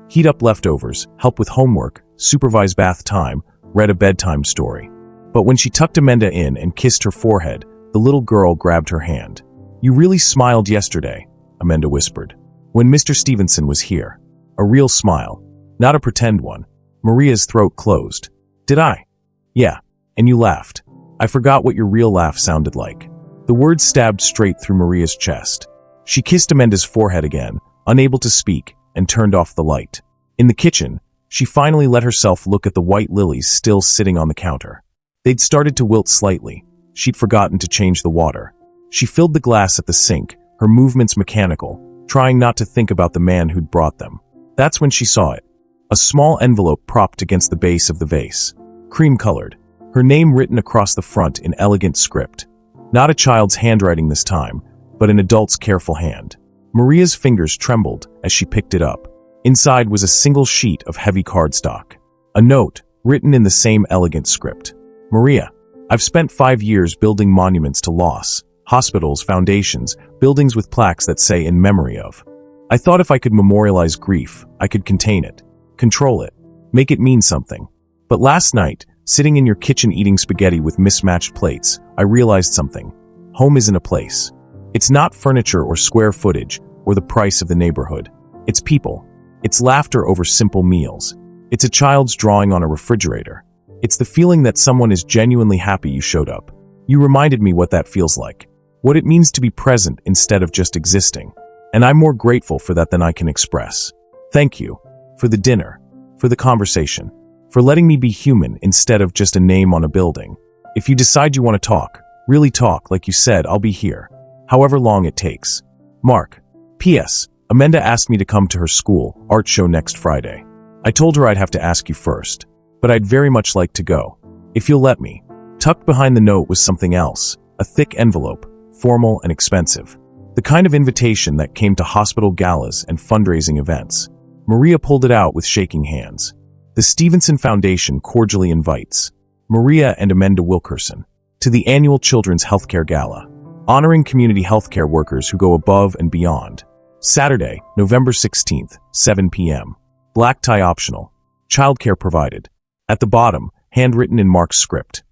S1: Heat up leftovers, help with homework, supervise bath time, read a bedtime story. But when she tucked Amanda in and kissed her forehead, the little girl grabbed her hand. "You really smiled yesterday," Amanda whispered, "when Mr. Stevenson was here. A real smile, not a pretend one." Maria's throat closed. "Did I?" "Yeah, and you laughed. I forgot what your real laugh sounded like." The words stabbed straight through Maria's chest. She kissed Amanda's forehead again, unable to speak, and turned off the light. In the kitchen, she finally let herself look at the white lilies still sitting on the counter. They'd started to wilt slightly. She'd forgotten to change the water. She filled the glass at the sink, her movements mechanical, trying not to think about the man who'd brought them. That's when she saw it. A small envelope propped against the base of the vase. Cream-colored. Her name written across the front in elegant script. Not a child's handwriting this time, but an adult's careful hand. Maria's fingers trembled as she picked it up. Inside was a single sheet of heavy cardstock. A note, written in the same elegant script. "Maria, I've spent 5 years building monuments to loss, hospitals, foundations, buildings with plaques that say in memory of. I thought if I could memorialize grief, I could contain it, control it, make it mean something. But last night, sitting in your kitchen eating spaghetti with mismatched plates, I realized something. Home isn't a place. It's not furniture or square footage or the price of the neighborhood. It's people. It's laughter over simple meals. It's a child's drawing on a refrigerator. It's the feeling that someone is genuinely happy you showed up. You reminded me what that feels like. What it means to be present instead of just existing. And I'm more grateful for that than I can express. Thank you. For the dinner. For the conversation. For letting me be human instead of just a name on a building. If you decide you want to talk, really talk, like you said, I'll be here. However long it takes. Mark. P.S. Amanda asked me to come to her school art show next Friday. I told her I'd have to ask you first. But I'd very much like to go. If you'll let me." Tucked behind the note was something else. A thick envelope, formal and expensive. The kind of invitation that came to hospital galas and fundraising events. Maria pulled it out with shaking hands. "The Stevenson Foundation cordially invites Maria and Amanda Wilkerson to the annual Children's Healthcare Gala, honoring community healthcare workers who go above and beyond. Saturday, November 16th, 7 p.m. Black tie optional. Childcare provided." At the bottom, handwritten in Mark's script.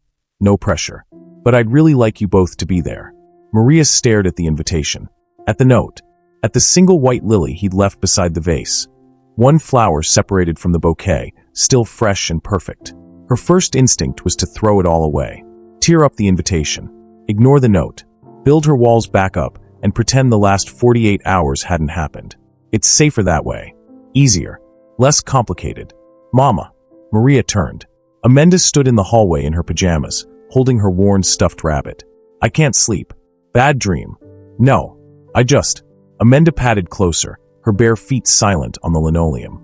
S1: "No pressure. But I'd really like you both to be there." Maria stared at the invitation. At the note. At the single white lily he'd left beside the vase. One flower separated from the bouquet, still fresh and perfect. Her first instinct was to throw it all away. Tear up the invitation. Ignore the note. Build her walls back up and pretend the last 48 hours hadn't happened. It's safer that way. Easier. Less complicated. "Mama." Maria turned. Amanda stood in the hallway in her pajamas, holding her worn stuffed rabbit. "I can't sleep. Bad dream." "No. I just..." Amanda patted closer, her bare feet silent on the linoleum.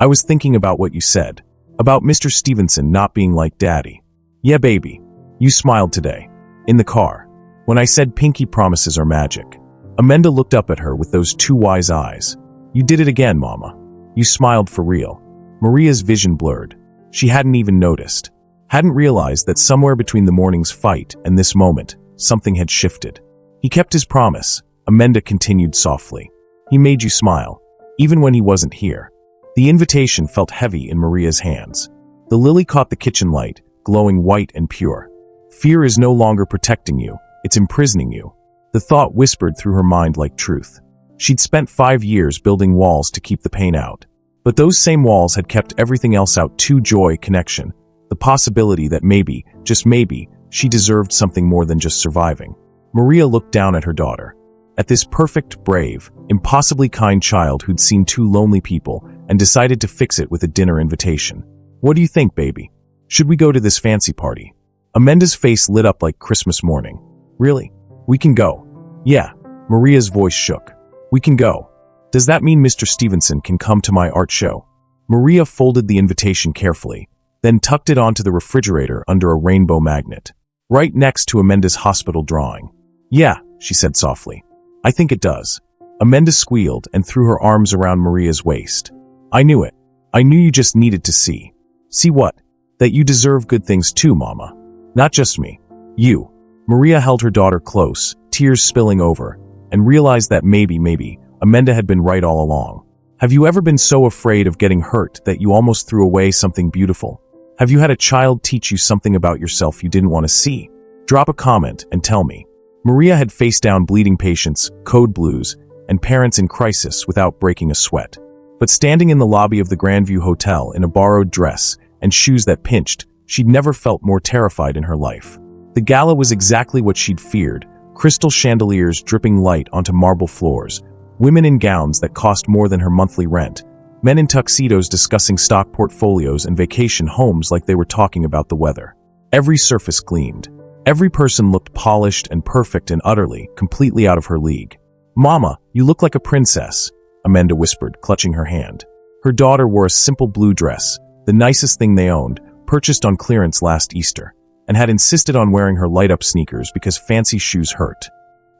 S1: "I was thinking about what you said. About Mr. Stevenson not being like Daddy." "Yeah, baby. You smiled today. In the car. When I said pinky promises are magic." Amanda looked up at her with those two wise eyes. "You did it again, Mama. You smiled for real." Maria's vision blurred. She hadn't even noticed. Hadn't realized that somewhere between the morning's fight and this moment, something had shifted. "He kept his promise," Amanda continued softly. "He made you smile, even when he wasn't here." The invitation felt heavy in Maria's hands. The lily caught the kitchen light, glowing white and pure. "Fear is no longer protecting you, it's imprisoning you." The thought whispered through her mind like truth. She'd spent 5 years building walls to keep the pain out. But those same walls had kept everything else out too: joy, connection, the possibility that maybe, just maybe, she deserved something more than just surviving. Maria looked down at her daughter. At this perfect, brave, impossibly kind child who'd seen 2 lonely people and decided to fix it with a dinner invitation. "What do you think, baby? Should we go to this fancy party?" Amanda's face lit up like Christmas morning. "Really? We can go." "Yeah." Maria's voice shook. "We can go. Does that mean Mr. Stevenson can come to my art show?" Maria folded the invitation carefully, then tucked it onto the refrigerator under a rainbow magnet, right next to Amanda's hospital drawing. "Yeah," she said softly. "I think it does." Amanda squealed and threw her arms around Maria's waist. I knew it. I knew you just needed to see. See what? That you deserve good things too, Mama. Not just me. You. Maria held her daughter close, tears spilling over, and realized that maybe, Amanda had been right all along. Have you ever been so afraid of getting hurt that you almost threw away something beautiful? Have you had a child teach you something about yourself you didn't want to see? Drop a comment and tell me. Maria had faced down bleeding patients, code blues, and parents in crisis without breaking a sweat. But standing in the lobby of the Grandview Hotel in a borrowed dress and shoes that pinched, she'd never felt more terrified in her life. The gala was exactly what she'd feared: crystal chandeliers dripping light onto marble floors, women in gowns that cost more than her monthly rent, men in tuxedos discussing stock portfolios and vacation homes like they were talking about the weather. Every surface gleamed. Every person looked polished and perfect and utterly, completely out of her league. Mama, you look like a princess, Amanda whispered, clutching her hand. Her daughter wore a simple blue dress, the nicest thing they owned, purchased on clearance last Easter, and had insisted on wearing her light-up sneakers because fancy shoes hurt.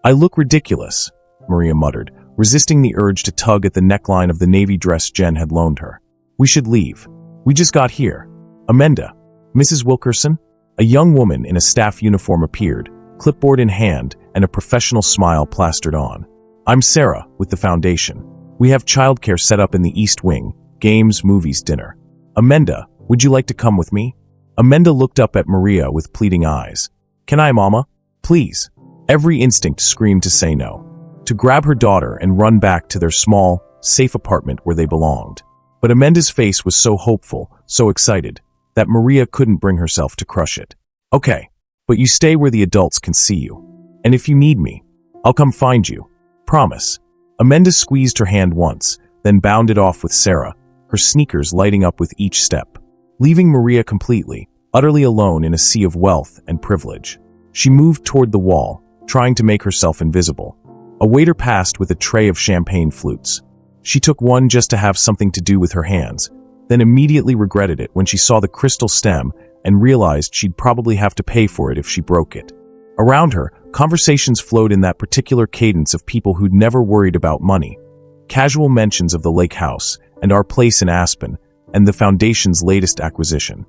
S1: I look ridiculous, Maria muttered, resisting the urge to tug at the neckline of the navy dress Jen had loaned her. We should leave. We just got here. Amanda. Mrs. Wilkerson? A young woman in a staff uniform appeared, clipboard in hand and a professional smile plastered on. I'm Sarah, with the foundation. We have childcare set up in the East Wing, games, movies, dinner. Amanda, would you like to come with me? Amanda looked up at Maria with pleading eyes. Can I, Mama? Please. Every instinct screamed to say no, to grab her daughter and run back to their small, safe apartment where they belonged. But Amanda's face was so hopeful, so excited, that Maria couldn't bring herself to crush it. Okay, but you stay where the adults can see you. And if you need me, I'll come find you. Promise. Amanda squeezed her hand once, then bounded off with Sarah, her sneakers lighting up with each step, leaving Maria completely, utterly alone in a sea of wealth and privilege. She moved toward the wall, trying to make herself invisible. A waiter passed with a tray of champagne flutes. She took one just to have something to do with her hands, then immediately regretted it when she saw the crystal stem and realized she'd probably have to pay for it if she broke it. Around her, conversations flowed in that particular cadence of people who'd never worried about money. Casual mentions of the lake house and our place in Aspen and the foundation's latest acquisition.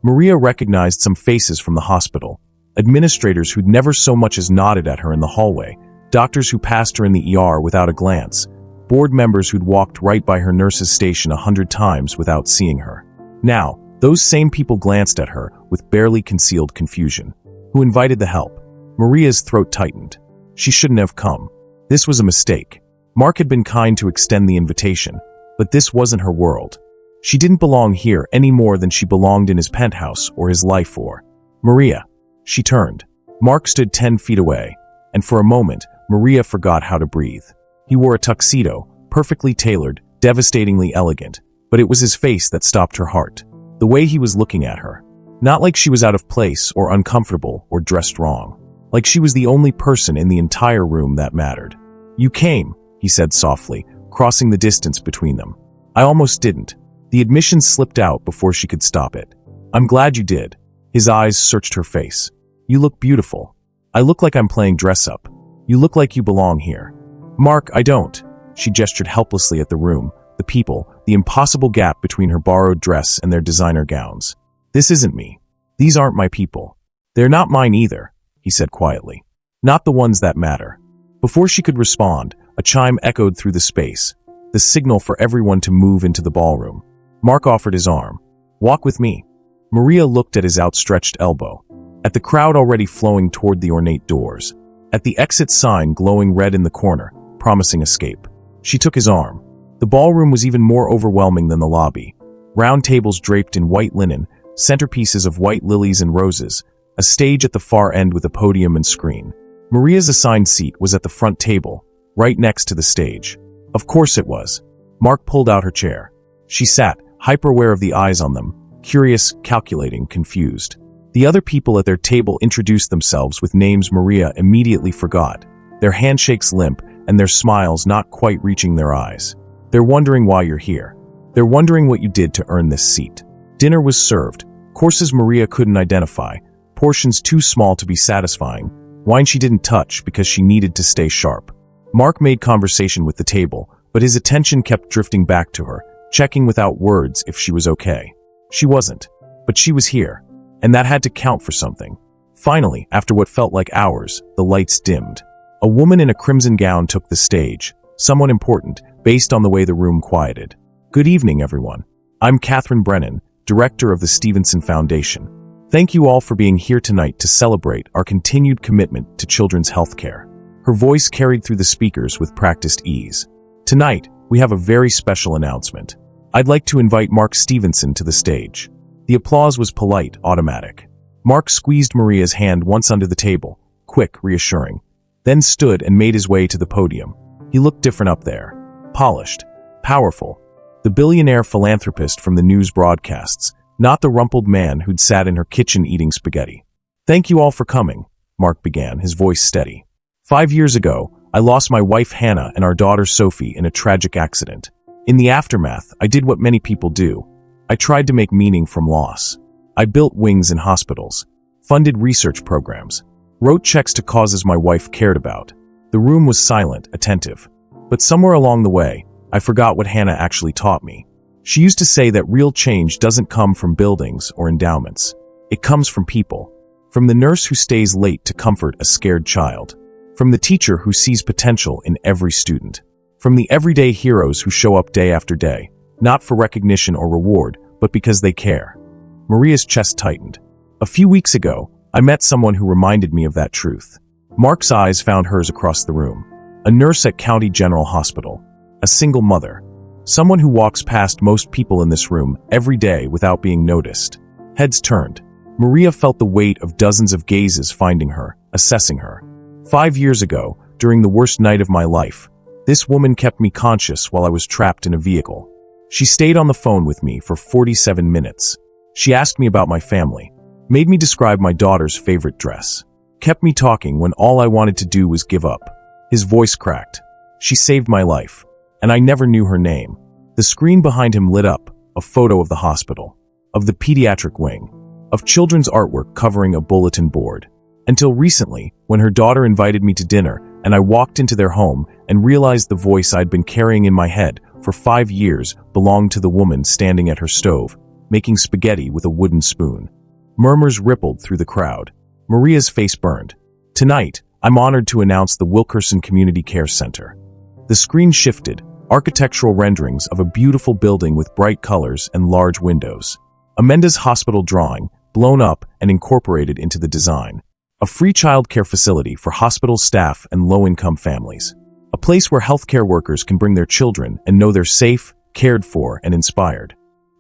S1: Maria recognized some faces from the hospital, administrators who'd never so much as nodded at her in the hallway, doctors who passed her in the ER without a glance, board members who'd walked right by her nurse's station 100 times without seeing her. Now, those same people glanced at her with barely concealed confusion. Who invited the help? Maria's throat tightened. She shouldn't have come. This was a mistake. Mark had been kind to extend the invitation, but this wasn't her world. She didn't belong here any more than she belonged in his penthouse or his life or Maria. She turned. Mark stood 10 feet away, and for a moment, Maria forgot how to breathe. He wore a tuxedo, perfectly tailored, devastatingly elegant, but it was his face that stopped her heart. The way he was looking at her. Not like she was out of place or uncomfortable or dressed wrong. Like she was the only person in the entire room that mattered. You came, he said softly, crossing the distance between them. I almost didn't. The admission slipped out before she could stop it. I'm glad you did. His eyes searched her face. You look beautiful. I look like I'm playing dress-up. You look like you belong here. Mark, I don't. She gestured helplessly at the room, the people, the impossible gap between her borrowed dress and their designer gowns. This isn't me. These aren't my people. They're not mine either, he said quietly. Not the ones that matter. Before she could respond, a chime echoed through the space, the signal for everyone to move into the ballroom. Mark offered his arm. Walk with me. Maria looked at his outstretched elbow, at the crowd already flowing toward the ornate doors, at the exit sign glowing red in the corner, promising escape. She took his arm. The ballroom was even more overwhelming than the lobby. Round tables draped in white linen, centerpieces of white lilies and roses, a stage at the far end with a podium and screen. Maria's assigned seat was at the front table, right next to the stage. Of course it was. Mark pulled out her chair. She sat, hyper-aware of the eyes on them, curious, calculating, confused. The other people at their table introduced themselves with names Maria immediately forgot, their handshakes limp and their smiles not quite reaching their eyes. They're wondering why you're here. They're wondering what you did to earn this seat. Dinner was served, courses Maria couldn't identify, portions too small to be satisfying, wine she didn't touch because she needed to stay sharp. Mark made conversation with the table, but his attention kept drifting back to her, checking without words if she was okay. She wasn't, but she was here, and that had to count for something. Finally, after what felt like hours, the lights dimmed. A woman in a crimson gown took the stage, someone important, based on the way the room quieted. Good evening, everyone. I'm Catherine Brennan, director of the Stevenson Foundation. Thank you all for being here tonight to celebrate our continued commitment to children's healthcare. Her voice carried through the speakers with practiced ease. Tonight, we have a very special announcement. I'd like to invite Mark Stevenson to the stage. The applause was polite, automatic. Mark squeezed Maria's hand once under the table, quick, reassuring, then stood and made his way to the podium. He looked different up there. Polished, powerful. The billionaire philanthropist from the news broadcasts, not the rumpled man who'd sat in her kitchen eating spaghetti. Thank you all for coming, Mark began, his voice steady. 5 years ago, I lost my wife Hannah and our daughter Sophie in a tragic accident. In the aftermath, I did what many people do. I tried to make meaning from loss. I built wings in hospitals, funded research programs, wrote checks to causes my wife cared about. The room was silent, attentive. But somewhere along the way, I forgot what Hannah actually taught me. She used to say that real change doesn't come from buildings or endowments. It comes from people. From the nurse who stays late to comfort a scared child. From the teacher who sees potential in every student. From the everyday heroes who show up day after day, not for recognition or reward, but because they care. Maria's chest tightened. A few weeks ago, I met someone who reminded me of that truth. Mark's eyes found hers across the room. A nurse at County General Hospital. A single mother. Someone who walks past most people in this room every day without being noticed. Heads turned. Maria felt the weight of dozens of gazes finding her, assessing her. 5 years ago, during the worst night of my life, this woman kept me conscious while I was trapped in a vehicle. She stayed on the phone with me for 47 minutes. She asked me about my family, made me describe my daughter's favorite dress, kept me talking when all I wanted to do was give up. His voice cracked. She saved my life, and I never knew her name. The screen behind him lit up, a photo of the hospital, of the pediatric wing, of children's artwork covering a bulletin board. Until recently, when her daughter invited me to dinner, and I walked into their home and realized the voice I'd been carrying in my head for 5 years belonged to the woman standing at her stove, making spaghetti with a wooden spoon. Murmurs rippled through the crowd. Maria's face burned. Tonight, I'm honored to announce the Wilkerson Community Care Center. The screen shifted, architectural renderings of a beautiful building with bright colors and large windows. Amenda's hospital drawing, blown up and incorporated into the design. A free childcare facility for hospital staff and low-income families. A place where healthcare workers can bring their children and know they're safe, cared for, and inspired.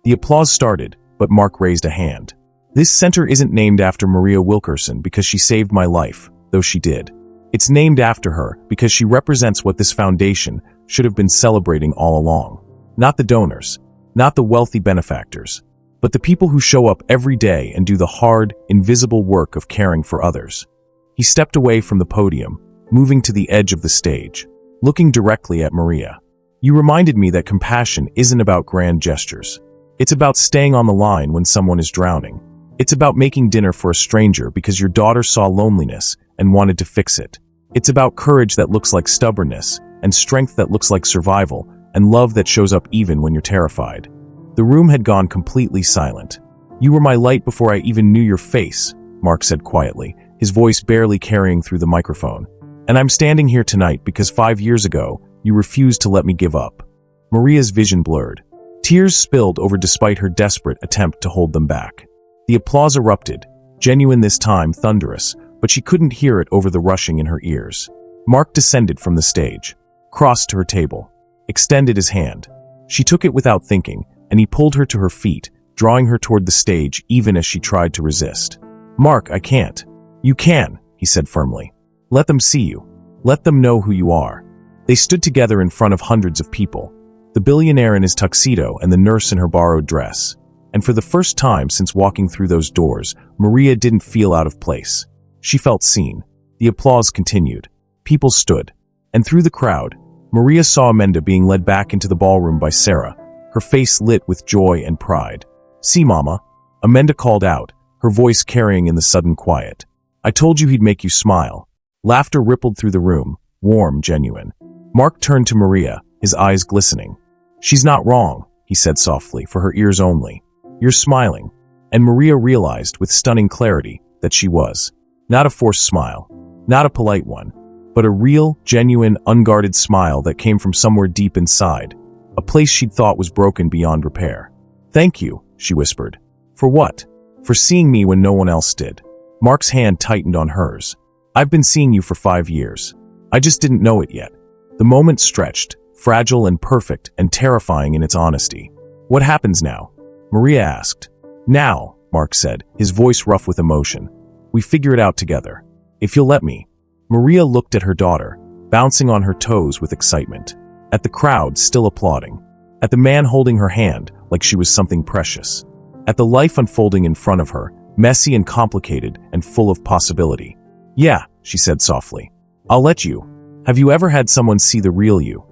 S1: The applause started, but Mark raised a hand. This center isn't named after Maria Wilkerson because she saved my life, though she did. It's named after her because she represents what this foundation should have been celebrating all along. Not the donors, not the wealthy benefactors, but the people who show up every day and do the hard, invisible work of caring for others. He stepped away from the podium, moving to the edge of the stage, looking directly at Maria. You reminded me that compassion isn't about grand gestures. It's about staying on the line when someone is drowning. It's about making dinner for a stranger because your daughter saw loneliness and wanted to fix it. It's about courage that looks like stubbornness, and strength that looks like survival, and love that shows up even when you're terrified. The room had gone completely silent. You were my light before I even knew your face, Mark said quietly, his voice barely carrying through the microphone. And I'm standing here tonight because 5 years ago, you refused to let me give up. Maria's vision blurred. Tears spilled over despite her desperate attempt to hold them back. The applause erupted, genuine this time, thunderous, but she couldn't hear it over the rushing in her ears. Mark descended from the stage, crossed to her table, extended his hand. She took it without thinking, and he pulled her to her feet, drawing her toward the stage even as she tried to resist. Mark, I can't. You can, he said firmly. Let them see you. Let them know who you are. They stood together in front of hundreds of people, the billionaire in his tuxedo and the nurse in her borrowed dress. And for the first time since walking through those doors, Maria didn't feel out of place. She felt seen. The applause continued. People stood. And through the crowd, Maria saw Amanda being led back into the ballroom by Sarah, her face lit with joy and pride. See, Mama, Amanda called out, her voice carrying in the sudden quiet. I told you he'd make you smile. Laughter rippled through the room, warm, genuine. Mark turned to Maria, his eyes glistening. "She's not wrong," he said softly, for her ears only. "You're smiling." And Maria realized with stunning clarity that she was. Not a forced smile, not a polite one, but a real, genuine, unguarded smile that came from somewhere deep inside, a place she'd thought was broken beyond repair. "Thank you," she whispered. "For what?" "For seeing me when no one else did." Mark's hand tightened on hers. "I've been seeing you for 5 years. I just didn't know it yet." The moment stretched, fragile and perfect and terrifying in its honesty. "What happens now?" Maria asked. "Now," Mark said, his voice rough with emotion. "We figure it out together. If you'll let me." Maria looked at her daughter, bouncing on her toes with excitement. At the crowd still applauding. At the man holding her hand like she was something precious. At the life unfolding in front of her, messy and complicated and full of possibility. "Yeah," she said softly. "I'll let you. Have you ever had someone see the real you?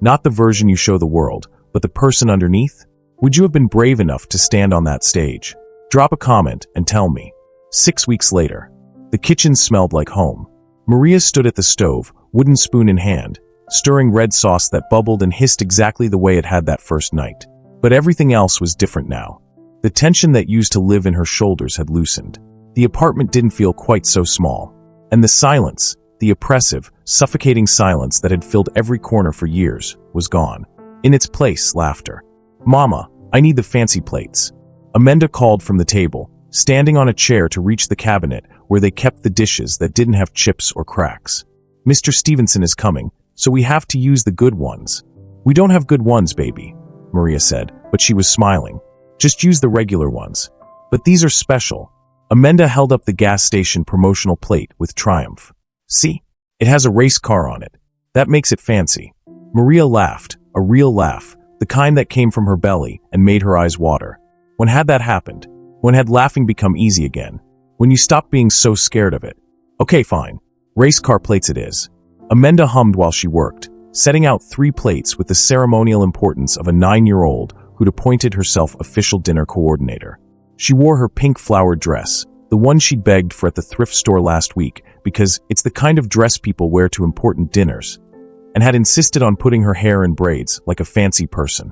S1: Not the version you show the world, but the person underneath? Would you have been brave enough to stand on that stage? Drop a comment and tell me." 6 weeks later. The kitchen smelled like home. Maria stood at the stove, wooden spoon in hand, stirring red sauce that bubbled and hissed exactly the way it had that first night. But everything else was different now. The tension that used to live in her shoulders had loosened. The apartment didn't feel quite so small. And the silence, the oppressive, suffocating silence that had filled every corner for years, was gone. In its place, laughter. "Mama, I need the fancy plates." Amanda called from the table, standing on a chair to reach the cabinet where they kept the dishes that didn't have chips or cracks. "Mr. Stevenson is coming, so we have to use the good ones." "We don't have good ones, baby," Maria said, but she was smiling. "Just use the regular ones." "But these are special." Amanda held up the gas station promotional plate with triumph. "See? It has a race car on it. That makes it fancy." Maria laughed, a real laugh, the kind that came from her belly and made her eyes water. When had that happened? When had laughing become easy again? When you stopped being so scared of it? "Okay, fine. Race car plates it is." Amanda hummed while she worked, setting out 3 plates with the ceremonial importance of a 9-year-old who'd appointed herself official dinner coordinator. She wore her pink flowered dress, the one she'd begged for at the thrift store last week, because it's the kind of dress people wear to important dinners, and had insisted on putting her hair in braids like a fancy person.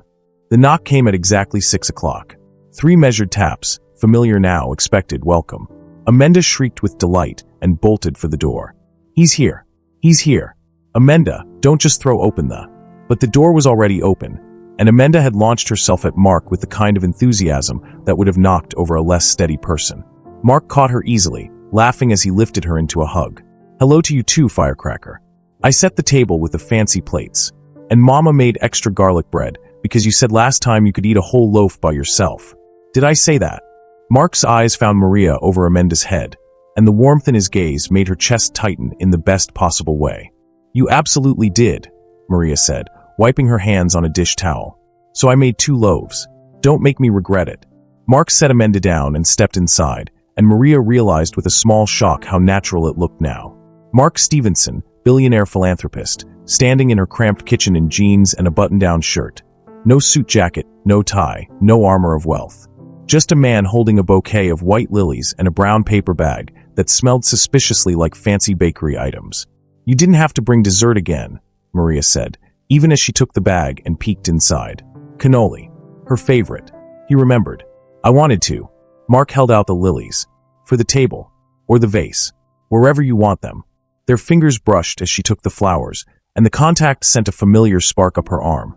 S1: The knock came at exactly 6 o'clock. 3 measured taps, familiar now, expected welcome. Amanda shrieked with delight and bolted for the door. "He's here! He's here!" "Amanda, don't just throw open the..." But the door was already open, and Amanda had launched herself at Mark with the kind of enthusiasm that would have knocked over a less steady person. Mark caught her easily, laughing as he lifted her into a hug. "Hello to you too, firecracker. I set the table with the fancy plates. And Mama made extra garlic bread, because you said last time you could eat a whole loaf by yourself. Did I say that?" Mark's eyes found Maria over Amanda's head, and the warmth in his gaze made her chest tighten in the best possible way. "You absolutely did," Maria said, wiping her hands on a dish towel. "So I made 2 loaves. Don't make me regret it." Mark set Amanda down and stepped inside, and Maria realized with a small shock how natural it looked now. Mark Stevenson, billionaire philanthropist, standing in her cramped kitchen in jeans and a button-down shirt. No suit jacket, no tie, no armor of wealth. Just a man holding a bouquet of white lilies and a brown paper bag that smelled suspiciously like fancy bakery items. "You didn't have to bring dessert again," Maria said, even as she took the bag and peeked inside. "Cannoli. Her favorite." He remembered. "I wanted to." Mark held out the lilies. "For the table. Or the vase. Wherever you want them." Their fingers brushed as she took the flowers, and the contact sent a familiar spark up her arm.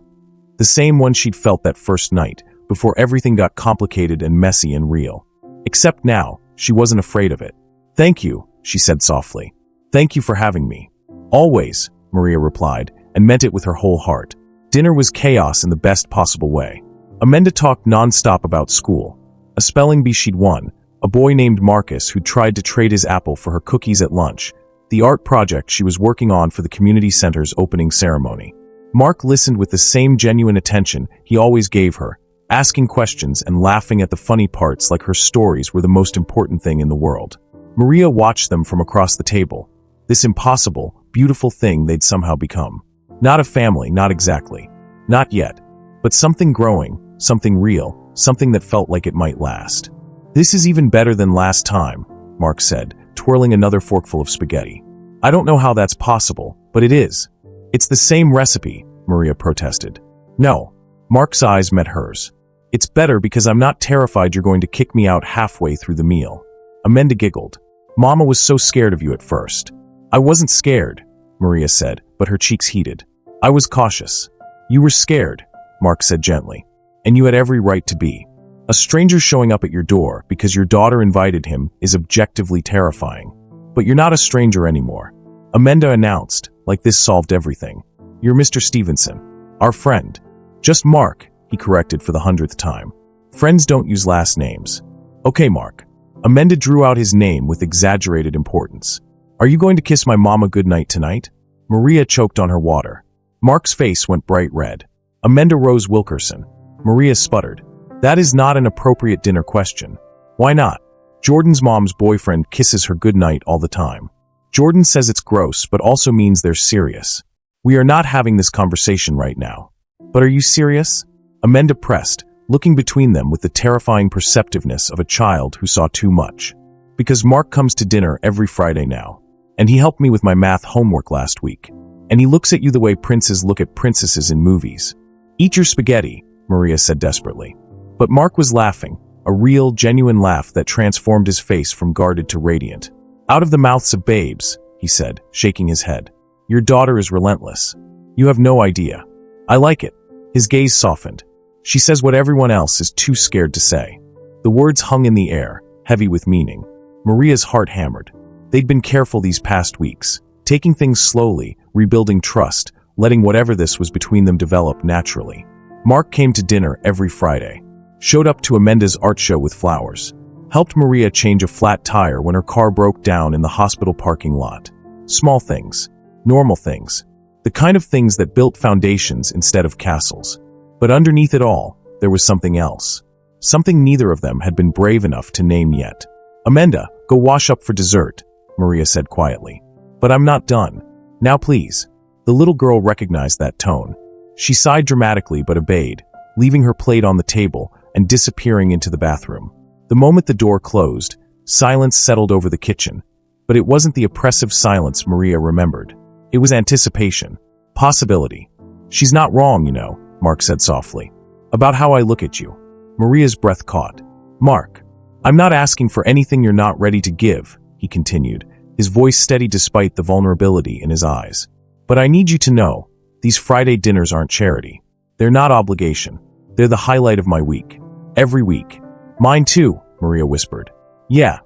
S1: The same one she'd felt that first night, before everything got complicated and messy and real. Except now, she wasn't afraid of it. "Thank you," she said softly. "Thank you for having me." "Always," Maria replied, and meant it with her whole heart. Dinner was chaos in the best possible way. Amanda talked non-stop about school. A spelling bee she'd won, a boy named Marcus who tried to trade his apple for her cookies at lunch, the art project she was working on for the community center's opening ceremony. Mark listened with the same genuine attention he always gave her, asking questions and laughing at the funny parts like her stories were the most important thing in the world. Maria watched them from across the table, this impossible, beautiful thing they'd somehow become. Not a family, not exactly. Not yet. But something growing, something real, something that felt like it might last. "This is even better than last time," Mark said, twirling another forkful of spaghetti. "I don't know how that's possible, but it is. It's the same recipe, Maria protested. No. Mark's eyes met hers. It's better because I'm not terrified you're going to kick me out halfway through the meal. Amanda giggled. Mama was so scared of you at first. I wasn't scared, Maria said, but her cheeks heated. I was cautious. You were scared, Mark said gently. And you had every right to be. A stranger showing up at your door because your daughter invited him is objectively terrifying. But you're not a stranger anymore. Amanda announced, like this solved everything. You're Mr. Stevenson. Our friend. Just Mark, he corrected for the 100th time. Friends don't use last names. Okay, Mark. Amanda drew out his name with exaggerated importance. Are you going to kiss my mama goodnight tonight? Maria choked on her water. Mark's face went bright red. Amanda Rose Wilkerson. Maria sputtered. That is not an appropriate dinner question. Why not? Jordan's mom's boyfriend kisses her goodnight all the time. Jordan says it's gross but also means they're serious. We are not having this conversation right now. But are you serious? Amanda pressed, looking between them with the terrifying perceptiveness of a child who saw too much. Because Mark comes to dinner every Friday now. And he helped me with my math homework last week. And he looks at you the way princes look at princesses in movies. Eat your spaghetti, Maria said desperately. But Mark was laughing, a real, genuine laugh that transformed his face from guarded to radiant. Out of the mouths of babes, he said, shaking his head. Your daughter is relentless. You have no idea. I like it. His gaze softened. She says what everyone else is too scared to say. The words hung in the air, heavy with meaning. Maria's heart hammered. They'd been careful these past weeks, taking things slowly, rebuilding trust, letting whatever this was between them develop naturally. Mark came to dinner every Friday, showed up to Amanda's art show with flowers, helped Maria change a flat tire when her car broke down in the hospital parking lot. Small things, normal things, the kind of things that built foundations instead of castles. But underneath it all, there was something else. Something neither of them had been brave enough to name yet. Amanda, go wash up for dessert, Maria said quietly. But I'm not done. Now please. The little girl recognized that tone. She sighed dramatically but obeyed, leaving her plate on the table and disappearing into the bathroom. The moment the door closed, silence settled over the kitchen. But it wasn't the oppressive silence Maria remembered. It was anticipation. Possibility. She's not wrong, you know, Mark said softly. About how I look at you. Maria's breath caught. Mark, I'm not asking for anything you're not ready to give, he continued, his voice steady despite the vulnerability in his eyes. But I need you to know, these Friday dinners aren't charity. They're not obligation. They're the highlight of my week. Every week. Mine too, Maria whispered. Yeah.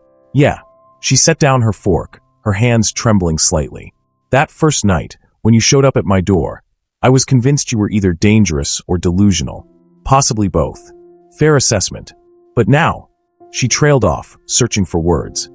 S1: She set down her fork, her hands trembling slightly. That first night, when you showed up at my door, I was convinced you were either dangerous or delusional. Possibly both. Fair assessment. But now, she trailed off, searching for words.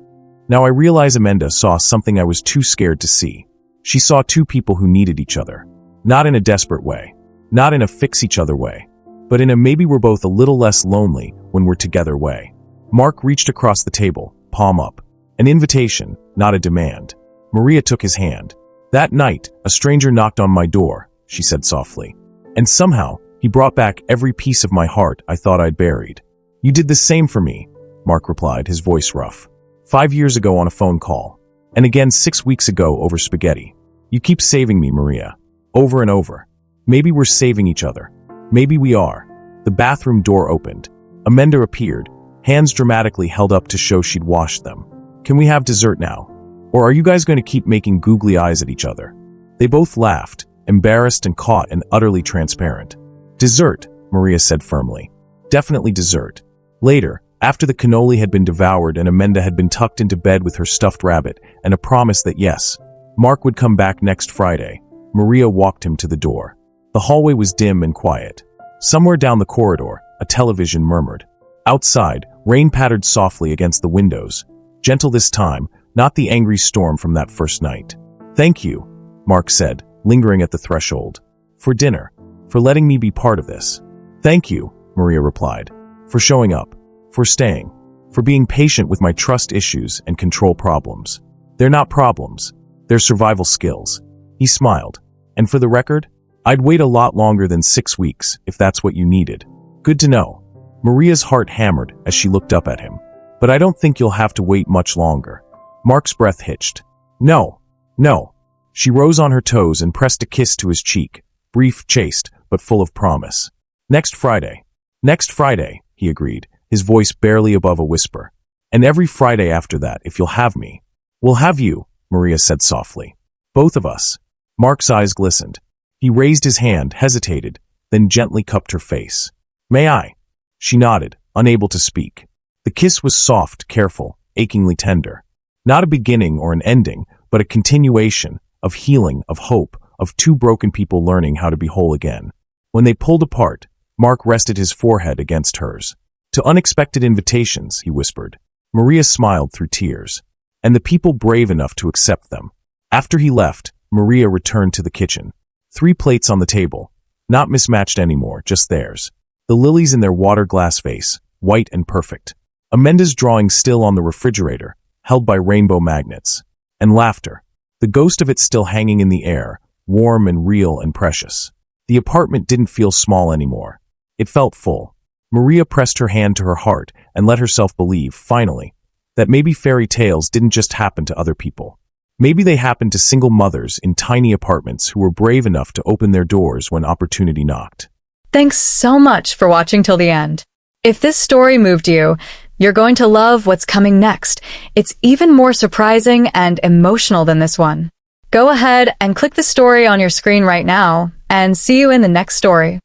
S1: Now I realize Amanda saw something I was too scared to see. She saw two people who needed each other. Not in a desperate way. Not in a fix-each-other way. But in a maybe we're both a little less lonely when we're together way. Mark reached across the table, palm up. An invitation, not a demand. Maria took his hand. That night, a stranger knocked on my door, she said softly. And somehow, he brought back every piece of my heart I thought I'd buried. You did the same for me, Mark replied, his voice rough. 5 years ago on a phone call. And again 6 weeks ago over spaghetti. You keep saving me, Maria. Over and over. Maybe we're saving each other. Maybe we are. The bathroom door opened. Amanda appeared, hands dramatically held up to show she'd washed them. Can we have dessert now? Or are you guys going to keep making googly eyes at each other? They both laughed, embarrassed and caught and utterly transparent. Dessert, Maria said firmly. Definitely dessert. Later, after the cannoli had been devoured and Amanda had been tucked into bed with her stuffed rabbit and a promise that yes, Mark would come back next Friday, Maria walked him to the door. The hallway was dim and quiet. Somewhere down the corridor, a television murmured. Outside, rain pattered softly against the windows. Gentle this time, not the angry storm from that first night. Thank you, Mark said, lingering at the threshold. For dinner. For letting me be part of this. Thank you, Maria replied. For showing up. For staying. For being patient with my trust issues and control problems. They're not problems. They're survival skills. He smiled. And for the record, I'd wait a lot longer than 6 weeks if that's what you needed. Good to know. Maria's heart hammered as she looked up at him. But I don't think you'll have to wait much longer. Mark's breath hitched. No. She rose on her toes and pressed a kiss to his cheek, brief, chaste, but full of promise. Next Friday. Next Friday, he agreed, his voice barely above a whisper. And every Friday after that, if you'll have me. We'll have you, Maria said softly. Both of us. Mark's eyes glistened. He raised his hand, hesitated, then gently cupped her face. May I? She nodded, unable to speak. The kiss was soft, careful, achingly tender. Not a beginning or an ending, but a continuation of healing, of hope, of two broken people learning how to be whole again. When they pulled apart, Mark rested his forehead against hers. To unexpected invitations, he whispered. Maria smiled through tears. And the people brave enough to accept them. After he left, Maria returned to the kitchen. 3 plates on the table. Not mismatched anymore, just theirs. The lilies in their water glass vase, white and perfect. Amenda's drawing still on the refrigerator, held by rainbow magnets. And laughter. The ghost of it still hanging in the air, warm and real and precious. The apartment didn't feel small anymore. It felt full. Maria pressed her hand to her heart and let herself believe, finally, that maybe fairy tales didn't just happen to other people. Maybe they happened to single mothers in tiny apartments who were brave enough to open their doors when opportunity knocked.
S2: Thanks so much for watching till the end. If this story moved you, you're going to love what's coming next. It's even more surprising and emotional than this one. Go ahead and click the story on your screen right now, and see you in the next story.